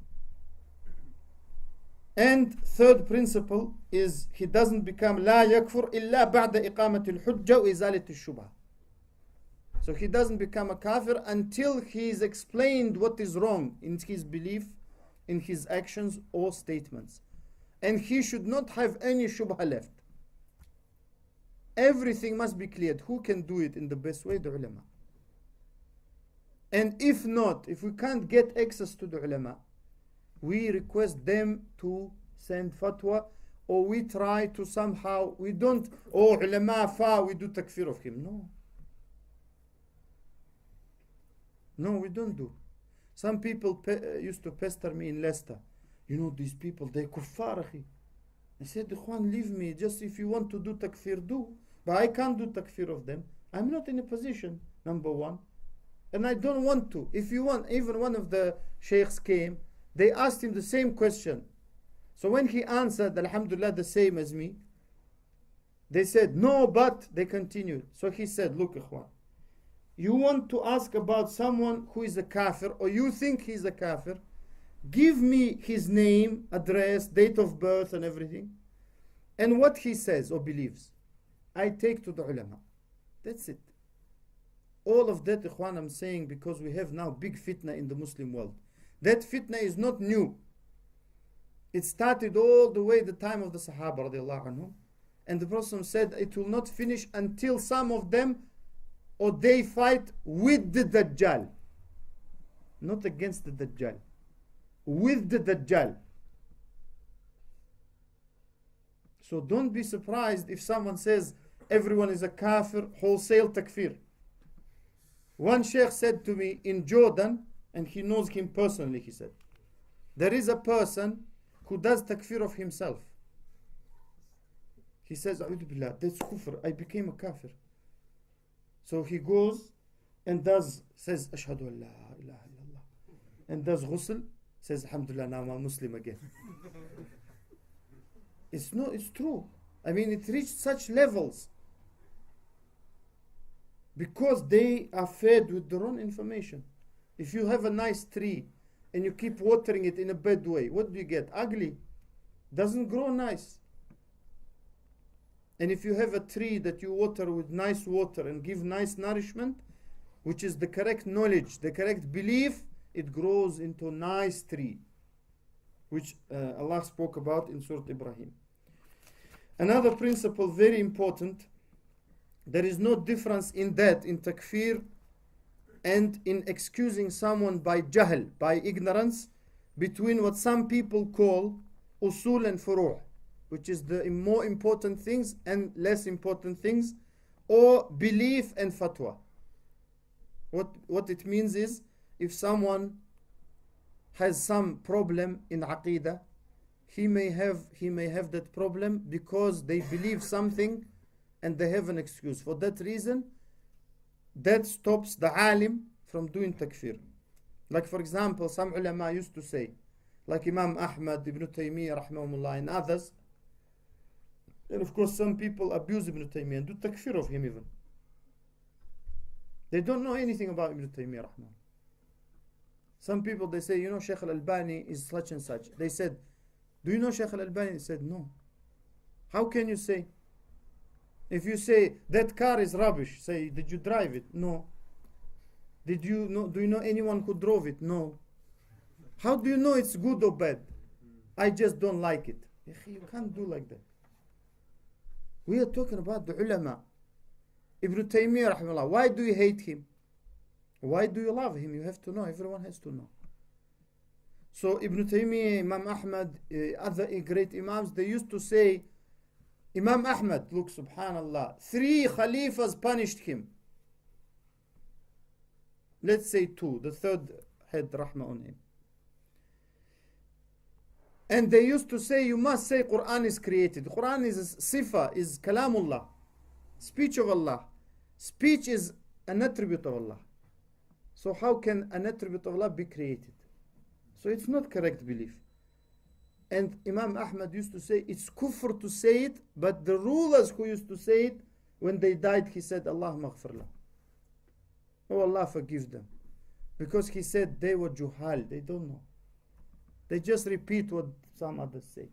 And third principle is he doesn't become لا يكفر إلا بعد إقامة الحجة وإزالة الشبهة. So he doesn't become a kafir until he is explained what is wrong in his belief, in his actions or statements. And he should not have any shubha left. Everything must be cleared. Who can do it in the best way? The ulama. And if not, if we can't get access to the ulama, we request them to send fatwa, or we try to somehow, we don't, oh, ulama fa, we do takfir of him. No. No, we don't do. Some people used to pester me in Leicester. You know, these people, they're kuffar, akhi. I said, Ikhwan, leave me. Just if you want to do takfir, do. But I can't do takfir of them. I'm not in a position, number one. And I don't want to. If you want, even one of the sheikhs came, they asked him the same question. So when he answered, Alhamdulillah, the same as me, They said, no, but they continued. So he said, look, ikhwan, you want to ask about someone who is a kafir, or you think he's a kafir, give me his name, address, date of birth, and everything, and what he says or believes. I take to the ulama. That's it. All of that, ikhwan, I'm saying because we have now big fitna in the Muslim world. That fitna is not new. It started all the way the time of the Sahaba radiallahu anhu. And the Prophet said it will not finish until some of them or they fight with the Dajjal. Not against the Dajjal. With the Dajjal. So don't be surprised if someone says everyone is a kafir, wholesale takfir. One sheikh said to me in Jordan, and he knows him personally, he said, there is a person who does takfir of himself. He says, A'udhu billah, that's kufr, I became a kafir. So he goes and says, Ashhadu an la ilaha illallah, and does ghusl, says, Alhamdulillah, now I'm a Muslim again. It's true. I mean, it reached such levels because they are fed with the wrong information. If you have a nice tree and you keep watering it in a bad way, what do you get? Ugly. Doesn't grow nice. And if you have a tree that you water with nice water and give nice nourishment, which is the correct knowledge, the correct belief, it grows into a nice tree, which Allah spoke about in Surah Ibrahim. Another principle, very important, there is no difference in that, in takfir and in excusing someone by jahl, by ignorance, between what some people call usul and furuh, which is the more important things and less important things, or belief and fatwa. What it means is, if someone has some problem in Aqeedah, he may have that problem because they believe something and they have an excuse. For that reason, that stops the alim from doing takfir. Like for example, some ulama used to say, like Imam Ahmad, Ibn Taymiyyah, rahimahumullah, and others, and of course some people abuse Ibn Taymiyyah and do takfir of him even. They don't know anything about Ibn Taymiyyah, rahimahullah. Some people, they say, Shaykh al-Albani is such and such. They said, do you know Shaykh al-Albani? He said, no. How can you say? If you say, that car is rubbish, say, did you drive it? No. Do you know anyone who drove it? No. How do you know it's good or bad? I just don't like it. You can't do like that. We are talking about the ulama. Ibn Taymiyyah, rahimahullah, why do you hate him? Why do you love him? You have to know. Everyone has to know. So Ibn Taymiyyah, Imam Ahmad, other great imams, they used to say, Imam Ahmad, look, subhanallah, 3 khalifas punished him. Let's say 2, the third had rahmah on him. And they used to say, you must say Quran is created. Quran is sifa, is kalamullah, speech of Allah. Speech is an attribute of Allah. So how can an attribute of Allah be created? So it's not correct belief. And Imam Ahmad used to say, it's kufr to say it, but the rulers who used to say it, when they died, he said, Allah maghfir lah. Oh, Allah forgive them. Because he said they were juhal, they don't know. They just repeat what some others say.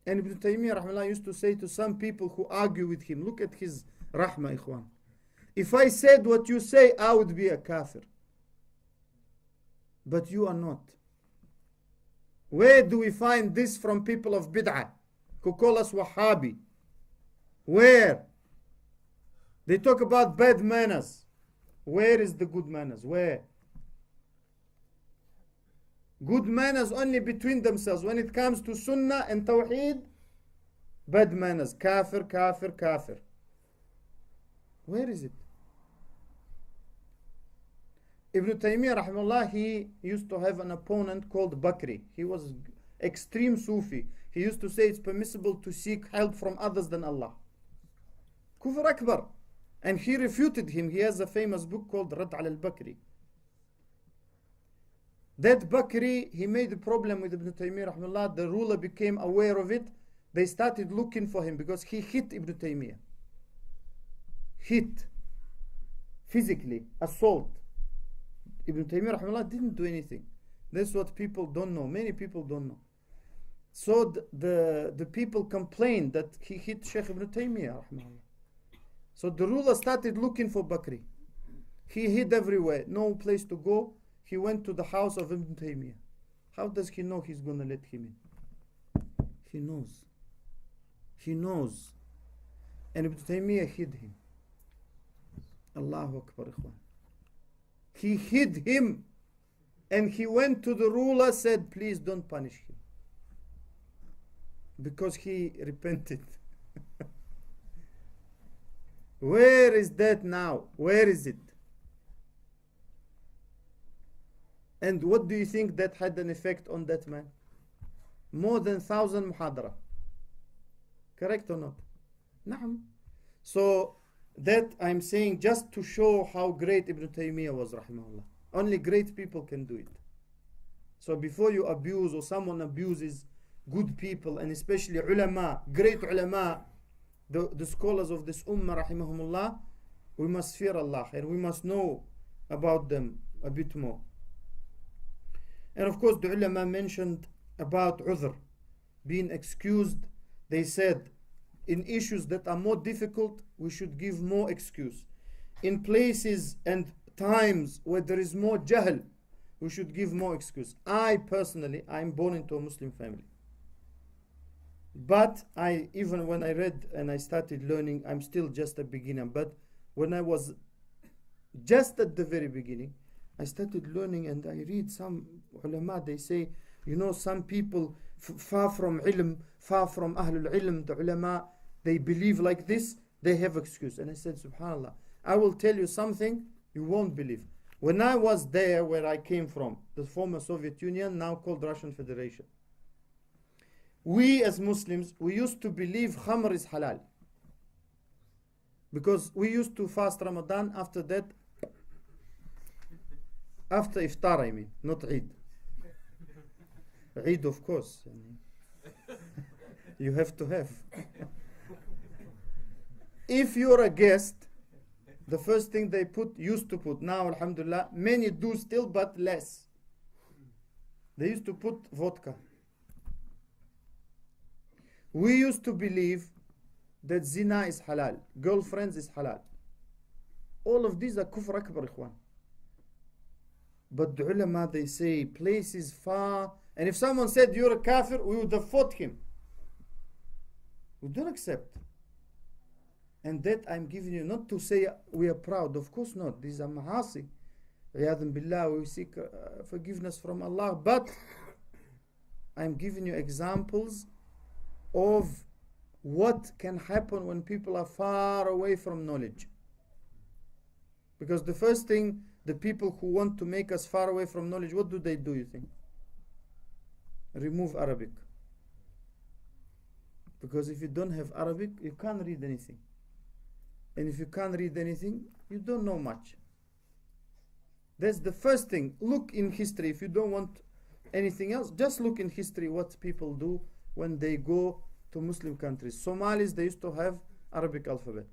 And Ibn Taymiyyah rahmallah used to say to some people who argue with him, look at his rahmah, ikhwan. If I said what you say, I would be a kafir. But you are not. Where do we find this from people of bid'ah who call us Wahhabi? Where? They talk about bad manners. Where is the good manners? Where? Good manners only between themselves. When it comes to Sunnah and Tawheed, bad manners. Kafir, kafir, kafir. Where is it? Ibn Taymiyyah rahimahullah, he used to have an opponent called Bakri. He was extreme Sufi. He used to say it's permissible to seek help from others than Allah. Kufr Akbar. And he refuted him. He has a famous book called Rad al-Bakri. That Bakri, he made a problem with Ibn Taymiyyah rahimahullah. The ruler became aware of it. they started looking for him because he hit Ibn Taymiyyah. Hit. Physically. Assault. Ibn Taymiyyah rahimahullah didn't do anything. That's what people don't know. Many people don't know. So the people complained that he hit Shaykh Ibn Taymiyyah rahimahullah. So the ruler started looking for Bakri. He hid everywhere. No place to go. He went to the house of Ibn Taymiyyah. How does he know he's going to let him in? He knows. He knows. And Ibn Taymiyyah hid him. Allahu Akbar, ikhwan. He hid him. And he went to the ruler, said, please don't punish him. Because he repented. Where is that now? Where is it? And what do you think that had an effect on that man? More than 1,000 muhadara. Correct or not? Naam. So that I'm saying just to show how great Ibn Taymiyyah was, rahimahullah. Only great people can do it. So before you abuse or someone abuses good people, and especially ulama, great ulama, the scholars of this ummah, rahimahumullah, we must fear Allah and we must know about them a bit more. And of course the ulama mentioned about udhr, being excused. They said in issues that are more difficult, we should give more excuse. In places and times where there is more jahl, we should give more excuse. I personally, I'm born into a Muslim family. But even when I read and I started learning, I'm still just a beginner. But when I was just at the very beginning, I started learning and I read some ulama, they say, you know, some people far from ilm, far from Ahlul ilm, the ulama, they believe like this, they have excuse. And I said, subhanallah, I will tell you something you won't believe. When I was there where I came from, the former Soviet Union, now called Russian Federation, we as Muslims, we used to believe khamr is halal. Because we used to fast Ramadan, after that, after iftar I mean, not Eid. Eid of course. You have to have. If you're a guest, the first thing they used to put, now alhamdulillah, many do still but less. They used to put vodka. We used to believe that zina is halal, girlfriends is halal. All of these are kufr akbar, ikhwan. But the ulama, they say places far, and if someone said you're a kafir, we would have fought him. We don't accept. And that I'm giving you not to say we are proud, of course not. These are mahasi. Iyadhan billah, we seek forgiveness from Allah. But I'm giving you examples of what can happen when people are far away from knowledge. Because the first thing, the people who want to make us far away from knowledge, what do, you think? Remove Arabic. Because if you don't have Arabic, you can't read anything. And if you can't read anything, you don't know much. That's the first thing. Look in history. If you don't want anything else, just look in history what people do when they go to Muslim countries. Somalis, they used to have Arabic alphabet.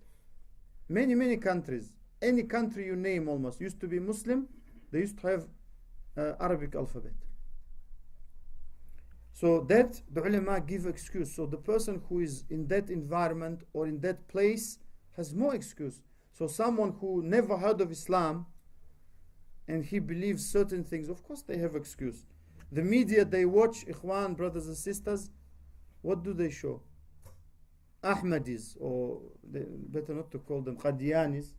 Many countries, any country you name almost, used to be Muslim, they used to have Arabic alphabet. So that the ulama give excuse. So the person who is in that environment or in that place has more excuse. So someone who never heard of Islam and he believes certain things, of course they have excuse. The media they watch, ikhwan, brothers and sisters, what do they show? Ahmadis, or better not to call them Qadianis,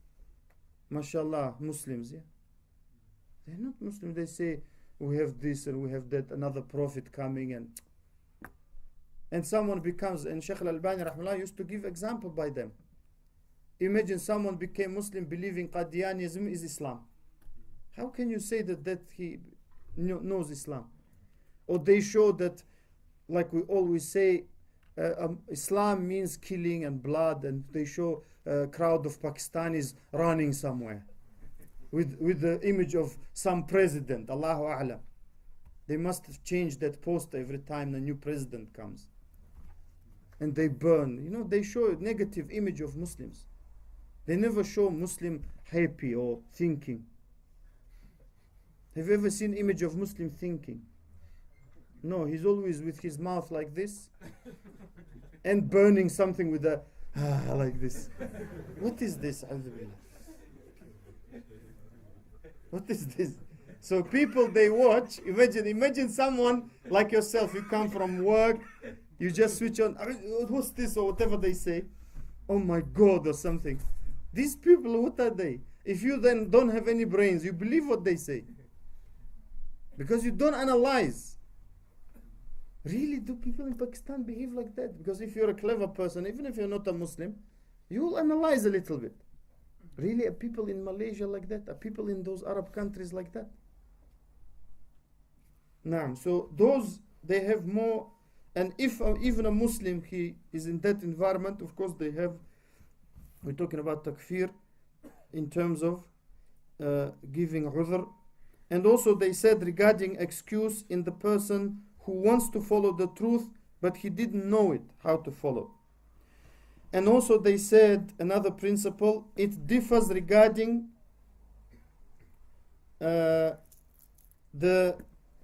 mashallah, Muslims, yeah? They're not Muslims. They say we have this and we have that, another prophet coming, and someone becomes, and Shaykh al-Albani rahimahullah used to give example by them. Imagine someone became Muslim believing Qadianism is Islam. How can you say that he knows Islam? Or they show that, like we always say, Islam means killing and blood, and they show a crowd of Pakistanis running somewhere with the image of some president, Allahu A'lam. They must have changed that poster every time the new president comes. and they burn. You know, they show a negative image of Muslims. They never show Muslim happy or thinking. Have you ever seen image of Muslim thinking? No, he's always with his mouth like this and burning something with a like this. What is this? What is this? So people, they watch. Imagine someone like yourself. You come from work, you just switch on. What's this or whatever they say? Oh my God, or something. These people, what are they? If you then don't have any brains, you believe what they say because you don't analyze. Really, do people in Pakistan behave like that? Because if you're a clever person, even if you're not a Muslim, you will analyze a little bit. Really, are people in Malaysia like that? Are people in those Arab countries like that? Naam. So those, they have more. And if even a Muslim, he is in that environment, of course they have, we're talking about takfir in terms of giving udhr. And also they said regarding excuse in the person who wants to follow the truth, but he didn't know it, how to follow. And also they said another principle, it differs regarding the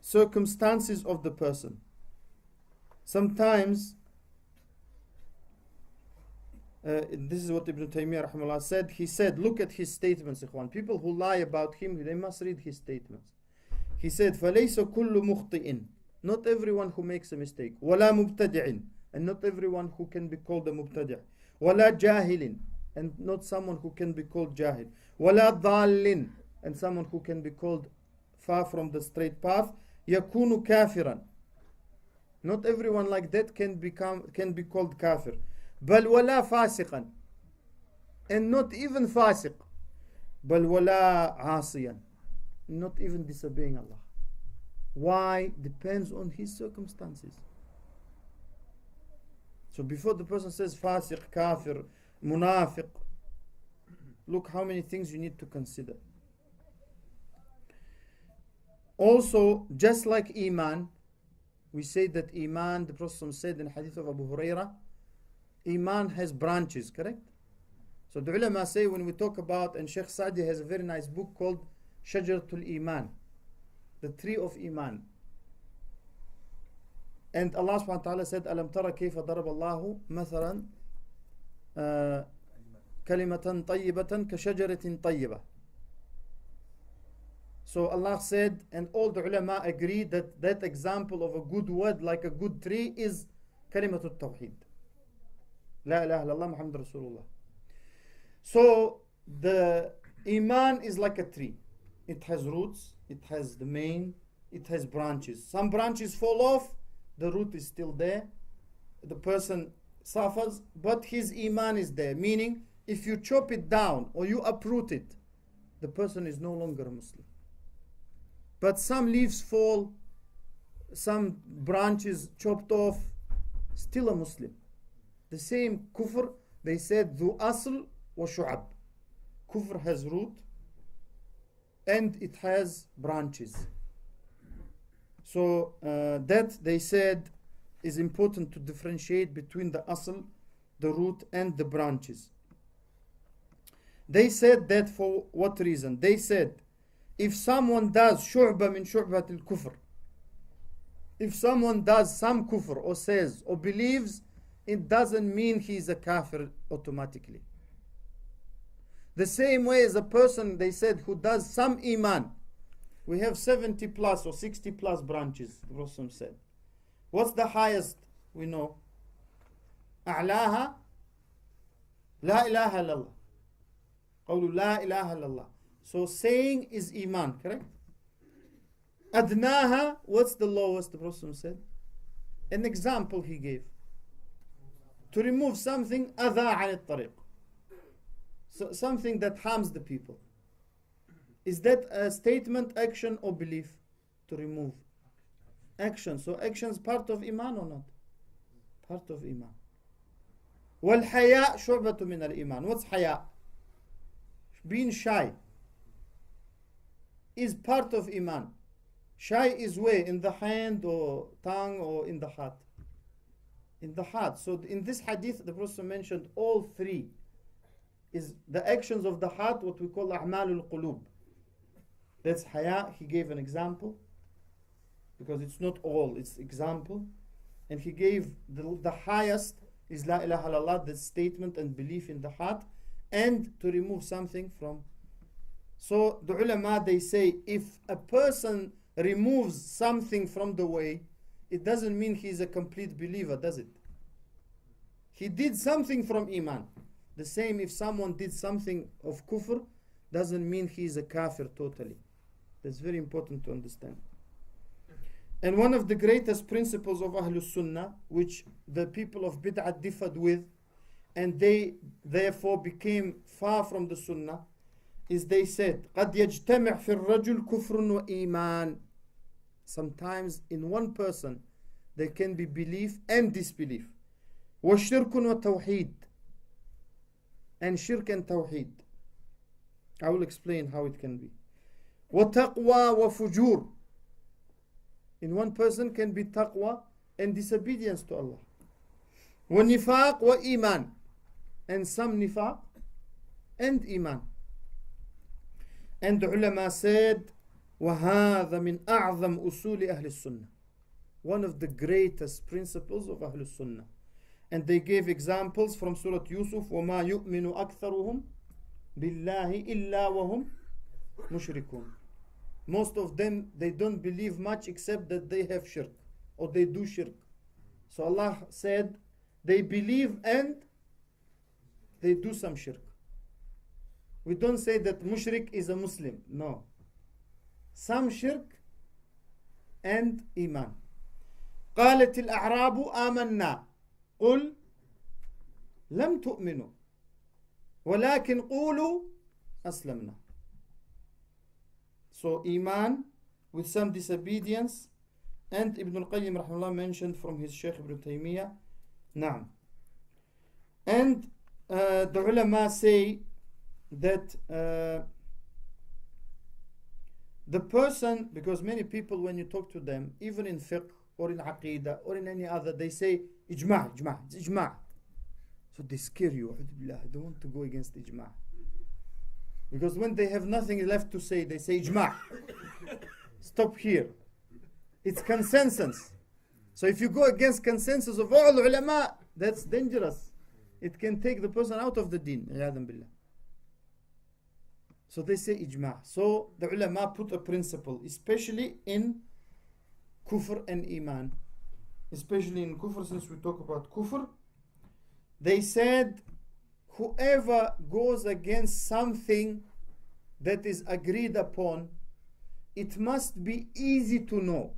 circumstances of the person. Sometimes, this is what Ibn Taymiyyah rahimahullah said. He said, look at his statements, ikhwan. People who lie about him, they must read his statements. He said, فَلَيْسَ كُلُّ مُخْطِئٍ. Not everyone who makes a mistake. وَلَا مُبْتَدِعٍ. And not everyone who can be called a mubtadi'. وَلَا جَاهِلٍ. And not someone who can be called jahil. وَلَا ضَالٍ. And someone who can be called far from the straight path. يَكُونُ كَافِرًا. Not everyone like that can be called kafir. بَلْ وَلَا فَاسِقًا. And not even fasiq. بَلْ وَلَا عَاصِيًا. Not even disobeying Allah. Why? Depends on his circumstances. So before the person says fasiq, kafir, munafiq, look how many things you need to consider. Also, just like iman, we say that iman, the Prophet said in hadith of Abu Hurairah, iman has branches, correct? So the ulama say when we talk about, and Shaykh Sadi has a very nice book called Shajaratul Iman, the tree of iman. And Allah subhanahu wa ta'ala said, Alam tara kayfa darab Allahu mathalan kalimatan tayyibatan ka shajaratin tayyibah. So Allah said, and all the ulama agree that that example of a good word like a good tree is kalimatul tawheed. La ilaha illallah Muhammad Rasulullah. So the iman is like a tree. It has roots, it has the main, it has branches. Some branches fall off, the root is still there. The person suffers, but his iman is there. Meaning, if you chop it down or you uproot it, the person is no longer a Muslim. But some leaves fall, some branches chopped off, still a Muslim. The same kufr, they said, dhu asl wa shu'ab. Kufr has root and it has branches. So that they said is important to differentiate between the asl, the root, and the branches. They said that for what reason? They said, if someone does shu'ba min shu'bat al-kufr, if someone does some kufr or says or believes, it doesn't mean he is a kafir automatically. The same way as a person, they said, who does some iman. We have 70 plus or 60 plus branches, the Prophet said. What's the highest we know? A'laha, la ilaha illallah. Qawlu la ilaha illallah. So saying is iman, correct? Adnaha, what's the lowest, the Prophet said? An example he gave. To remove something, adha an al-tariq. So something that harms the people. Is that a statement, action, or belief? To remove. Action. So action is part of iman or not? Part of iman. Wal-haya shu'batu min al-iman. What's haya? Being shy is part of iman. Shy is where? In the hand or tongue or in the heart? In the heart. So in this hadith, the Prophet mentioned all three. Is the actions of the heart, what we call a'malul qulub. That's haya. He gave an example, because it's not all, it's example. And he gave the highest is la ilaha illallah, the statement and belief in the heart, and to remove something from. So the ulama, they say, if a person removes something from the way, it doesn't mean he is a complete believer, does it? He did something from iman. The same if someone did something of kufr, doesn't mean he is a kafir totally. That's very important to understand. And one of the greatest principles of Ahlul Sunnah, which the people of Bid'ah differed with, and they therefore became far from the Sunnah, is they said, قَدْ يَجْتَمِعْ فِي الرَّجُلِ كُفْرٌ وَإِيمَانٌ. Sometimes in one person there can be belief and disbelief. وَشِرْكٌ وَتَوْحِيدٌ. And shirk and tawheed. I will explain how it can be. وَتَقْوَى وَفُجُورٌ. In one person can be taqwa and disobedience to Allah. وَنِفَاقٌ وَإِيمَانٌ. And some nifaq and iman. And the ulama said, وَهَذَا مِنْ أَعْظَمْ أُصُولِ أَهْلِ السُّنَّةِ. One of the greatest principles of Ahlul Sunnah. And they gave examples from Surah Yusuf, وَمَا يُؤْمِنُ أَكْثَرُهُمْ بِاللَّهِ إِلَّا وَهُمْ مُشْرِكُونَ. Most of them, they don't believe much except that they have shirk, or they do shirk. So Allah said, they believe and they do some shirk. We don't say that mushrik is a Muslim. No. Some shirk and iman. قالت الأعراب آمنا قل لم تؤمنوا ولكن قولوا أسلمنا. So iman with some disobedience, and Ibn al-Qayyim rahimahullah mentioned from his Shaykh Ibn Taymiyyah. Naam. And the ulama say that the person, because many people when you talk to them, even in fiqh or in aqeedah or in any other, they say ijma', ijma', ijma'. So they scare you. I don't want to go against ijma'. Because when they have nothing left to say, they say ijma'. Stop here. It's consensus. So if you go against consensus of all ulama, that's dangerous. It can take the person out of the deen. Billah. So they say ijma'. So the ulama put a principle, especially in kufr and iman. Especially in kufr, since we talk about kufr. They said, whoever goes against something that is agreed upon, it must be easy to know.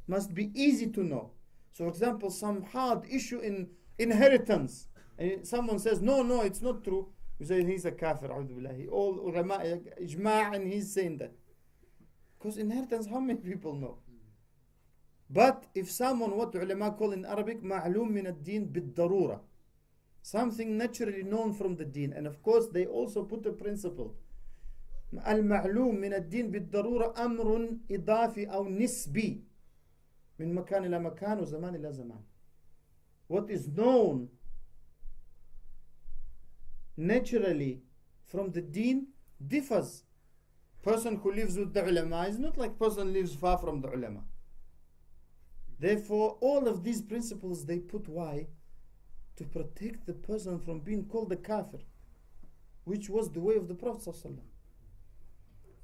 Must be easy to know. So for example, some hard issue in inheritance, and someone says, no, it's not true. You say he's a kafir, a'udhu all ulama ijma', and he's saying that. Because inheritance, how many people know? But if someone, what ulama call in Arabic, ma'loom min ad-din bid-darura, something naturally known from the deen. And of course they also put a principle, al-ma'loom min ad-din bid-darura amrun idafi aw nisbi min makan ila makan wa zaman ila zaman. What is known naturally from the deen differs. Person who lives with the ulama is not like person lives far from the ulama. Therefore, all of these principles they put, why? To protect the person from being called a kafir, which was the way of the Prophet ﷺ.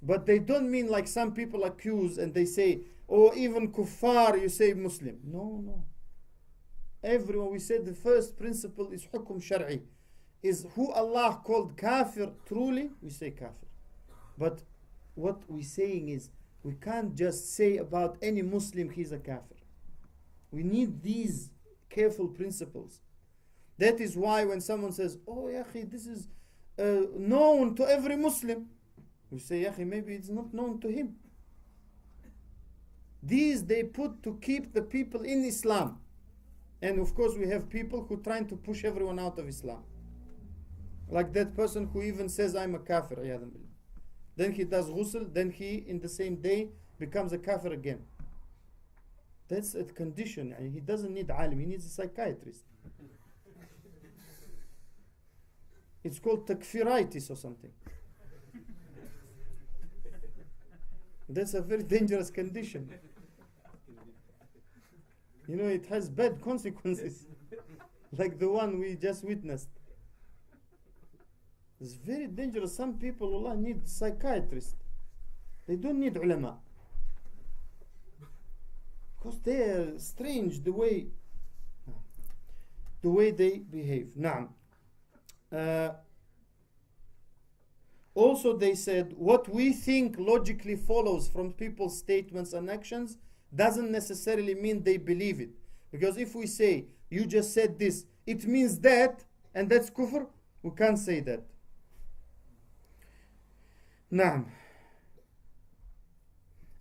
But they don't mean like some people accuse and they say, oh, even kuffar, you say Muslim. No. Everyone, we said the first principle is hukum shar'i, is who Allah called kafir truly, we say kafir. But what we're saying is, we can't just say about any Muslim he's a kafir. We need these careful principles. That is why when someone says, oh, Yaqi, this is known to every Muslim, we say, Yaqi, maybe it's not known to him. These they put to keep the people in Islam. And of course we have people who trying to push everyone out of Islam. Like that person who even says, I'm a kafir. Then he does ghusl, then he in the same day becomes a kafir again. That's a condition. He doesn't need alim, he needs a psychiatrist. It's called takfiritis or something. That's a very dangerous condition. You know, it has bad consequences, like the one we just witnessed. It's very dangerous. Some people, Allah, need psychiatrists. They don't need ulama. Because they are strange the way they behave. Naam. Also they said, what we think logically follows from people's statements and actions doesn't necessarily mean they believe it. Because if we say, you just said this, it means that, and that's kufr, we can't say that. Naam.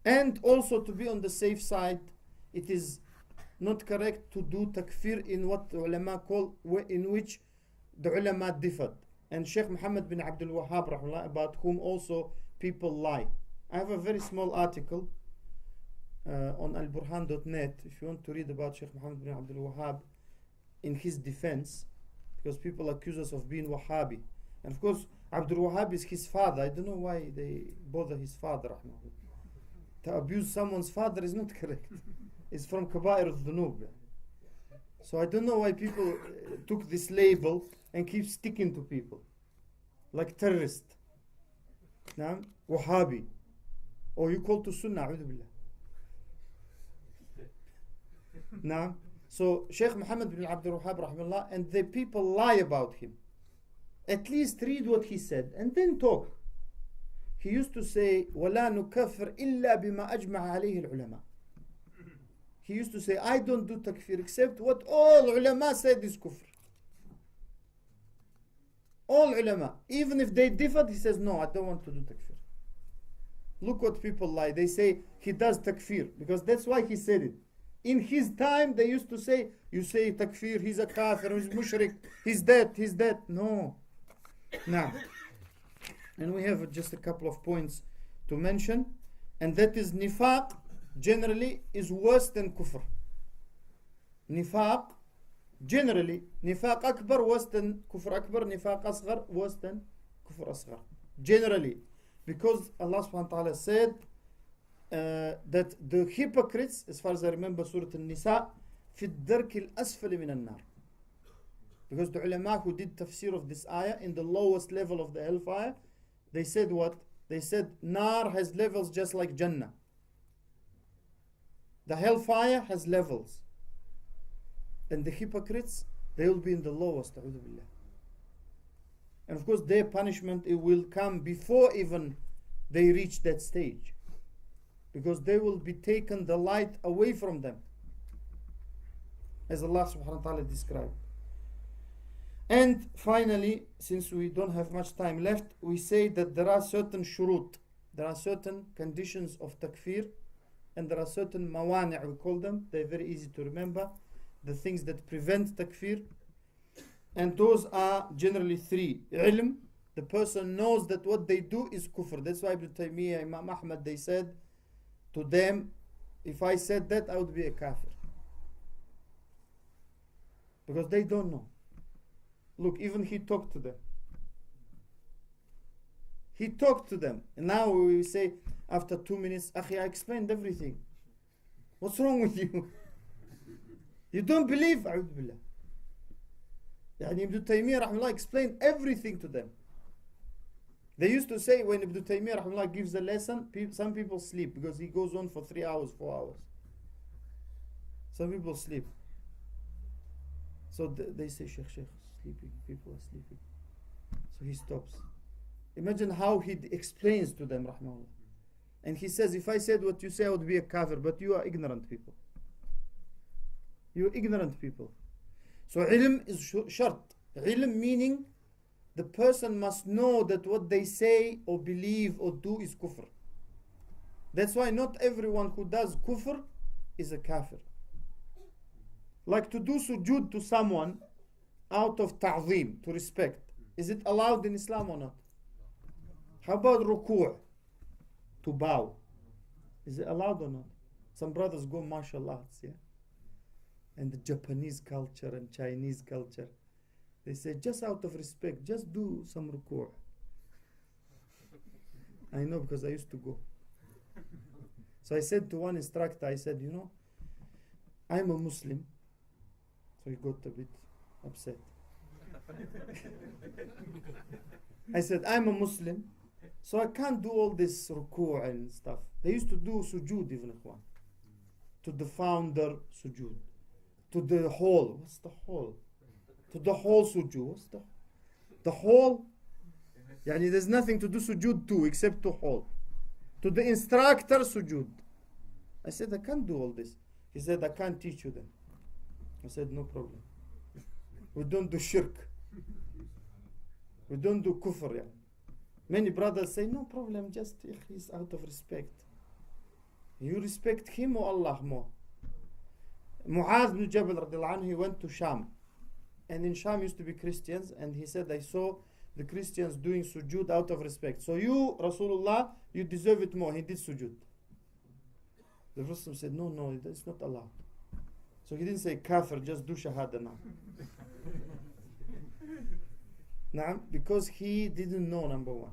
And also, to be on the safe side, it is not correct to do takfir in what the ulama call, in which the ulama differed. And Shaykh Muhammad bin Abdul Wahhab, rahullah, about whom also people lie. I have a very small article on al-Burhan.net if you want to read about Shaykh Muhammad bin Abdul Wahhab in his defense, because people accuse us of being Wahhabi. And of course, Abdul Wahhab is his father. I don't know why they bother his father, rahmahullah. To abuse someone's father is not correct. It's from Kaba'ir al-Dhunub. So I don't know why people took this label and keep sticking to people. Like terrorist. Naam? Wahhabi. Or you call to Sunnah, a'udhu billah. Naam? So Shaykh Muhammad bin Abdul Wahhab, rahimahullah, and the people lie about him. At least read what he said and then talk. He used to say, وَلَا نُكَفِّرْ إِلَّا بِمَا أَجْمَعَ عَلَيْهِ الْعُلَمَاء. He used to say, I don't do takfir except what all ulama said is kufr. All ulama. Even if they differed, he says, no, I don't want to do takfir. Look what people lie. They say he does takfir because that's why he said it. In his time, they used to say, you say takfir, he's a kafir, he's mushrik, he's that. No. Now, and we have just a couple of points to mention, and that is nifaq generally is worse than kufr. Nifaq generally, nifaq akbar worse than kufr akbar, nifaq asghar worse than kufr asghar. Generally, because Allah subhanahu wa ta'ala said that the hypocrites, as far as I remember Surah An-Nisa, fi ad-dark al-asfali min an-nar. Because the ulama who did tafsir of this ayah in the lowest level of the hellfire, they said what? They said nar has levels just like Jannah. The hellfire has levels. And the hypocrites, they will be in the lowest. And of course their punishment, it will come before even they reach that stage. Because they will be taken the light away from them. As Allah subhanahu wa ta'ala described. And finally, since we don't have much time left, we say that there are certain shurut, there are certain conditions of takfir, and there are certain mawani', we call them. They're very easy to remember. The things that prevent takfir. And those are generally three. Ilm, the person knows that what they do is kufr. That's why Ibn Taymiyyah, Imam Ahmad, they said to them, if I said that, I would be a kafir. Because they don't know. Look, even he talked to them. He talked to them. And now we say, after 2 minutes, Akhi, I explained everything. What's wrong with you? You don't believe? A'udhu billah. Yani Ibn Taymiyyah rahimahullah explained everything to them. They used to say when Ibn Taymiyyah rahimahullah gives a lesson, some people sleep because he goes on for 3 hours, 4 hours. Some people sleep. So they say, Sheikh, sleeping. People are sleeping. So he stops. Imagine how he explains to them, rahimahullah. And he says, if I said what you say, I would be a kafir, but you are ignorant people. You are ignorant people. So ilm is shart. Ilm meaning the person must know that what they say or believe or do is kufr. That's why not everyone who does kufr is a kafir. Like to do sujood to someone out of ta'zim, to respect. Is it allowed in Islam or not? How about ruku'? To bow. Is it allowed or not? Some brothers go martial arts, yeah? And the Japanese culture and Chinese culture, they say, just out of respect, just do some ruku'. I know because I used to go. So I said to one instructor, I said, you know, I'm a Muslim. So he got a bit upset. I said, I'm a Muslim, so I can't do all this ruku' and stuff. They used to do sujood even, ikhwan. To the founder, sujood. To the hall. What's the hall? To the hall sujood. What's the hall? Yani there's nothing to do sujood to except to hall. To the instructor, sujood. I said, I can't do all this. He said, I can't teach you then. I said, no problem. We don't do shirk. We don't do kufr. Yeah. Many brothers say, no problem, just he's out of respect. You respect him or Allah more? Mu'adh ibn Jabal radiallahu anhu, he went to Sham. And in Sham used to be Christians, and he said, I saw the Christians doing sujood out of respect. So you, Rasulullah, you deserve it more. He did sujood. The Prophet said, no, it's not allowed. So he didn't say kafir, just do shahada now. Naam, because he didn't know, number one.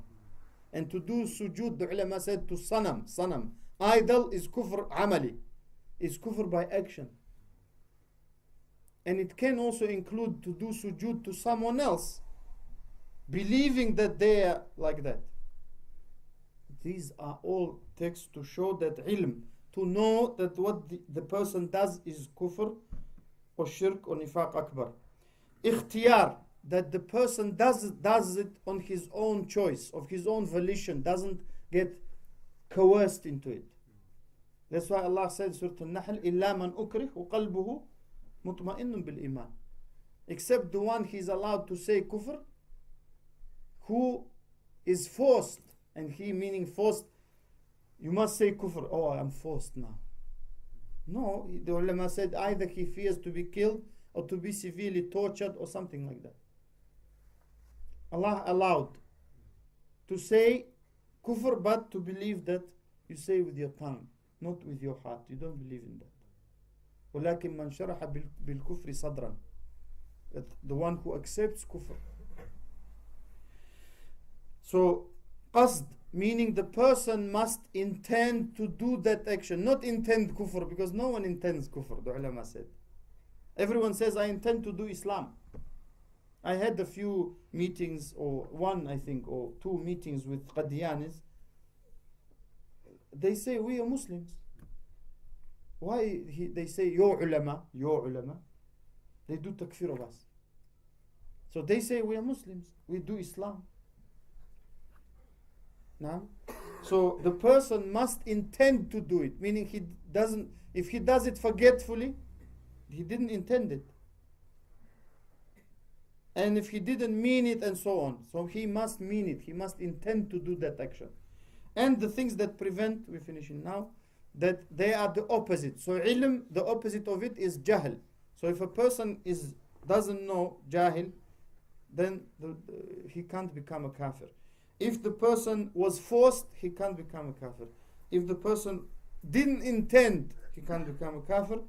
And to do sujood, the ulama said to sanam. Idol is kufr amali, is kufr by action. And it can also include to do sujood to someone else, believing that they are like that. These are all texts to show that ilm, to know that what the person does is kufr or shirk or nifaq akbar. Ikhtiyar, that the person does it on his own choice, of his own volition, doesn't get coerced into it. That's why Allah said, Surah Al-Nahl, إِلَّا مَنْ أُكْرِهُ وَقَلْبُهُ مُطْمَئِنٌ بِالْإِيمَانِ. Except the one he is allowed to say kufr, who is forced, and he meaning forced, you must say kufr. Oh, I'm forced now. No, the ulama said either he fears to be killed or to be severely tortured or something like that. Allah allowed to say kufr, but to believe that you say with your tongue, not with your heart. You don't believe in that. وَلَكِنْ مَنْ شَرَحَ بِالْكُفْرِ صَدْرًا. That the one who accepts kufr. So, qasd, meaning the person must intend to do that action, not intend kufr, because no one intends kufr, the ulama said. Everyone says, I intend to do Islam. I had a few meetings, or one I think, or two meetings with Qadianis. They say, we are Muslims. Why they say, your ulama, they do takfir of us. So they say, we are Muslims, we do Islam. Now, so the person must intend to do it, meaning he doesn't, if he does it forgetfully, he didn't intend it. And if he didn't mean it and so on, so he must mean it, he must intend to do that action. And the things that prevent, we're finishing now, that they are the opposite. So ilm, the opposite of it is jahl. So if a person doesn't know jahil, then he can't become a kafir. If the person was forced, he can't become a kafir. If the person didn't intend, he can't become a kafir.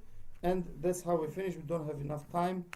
And that's how we finish. We don't have enough time.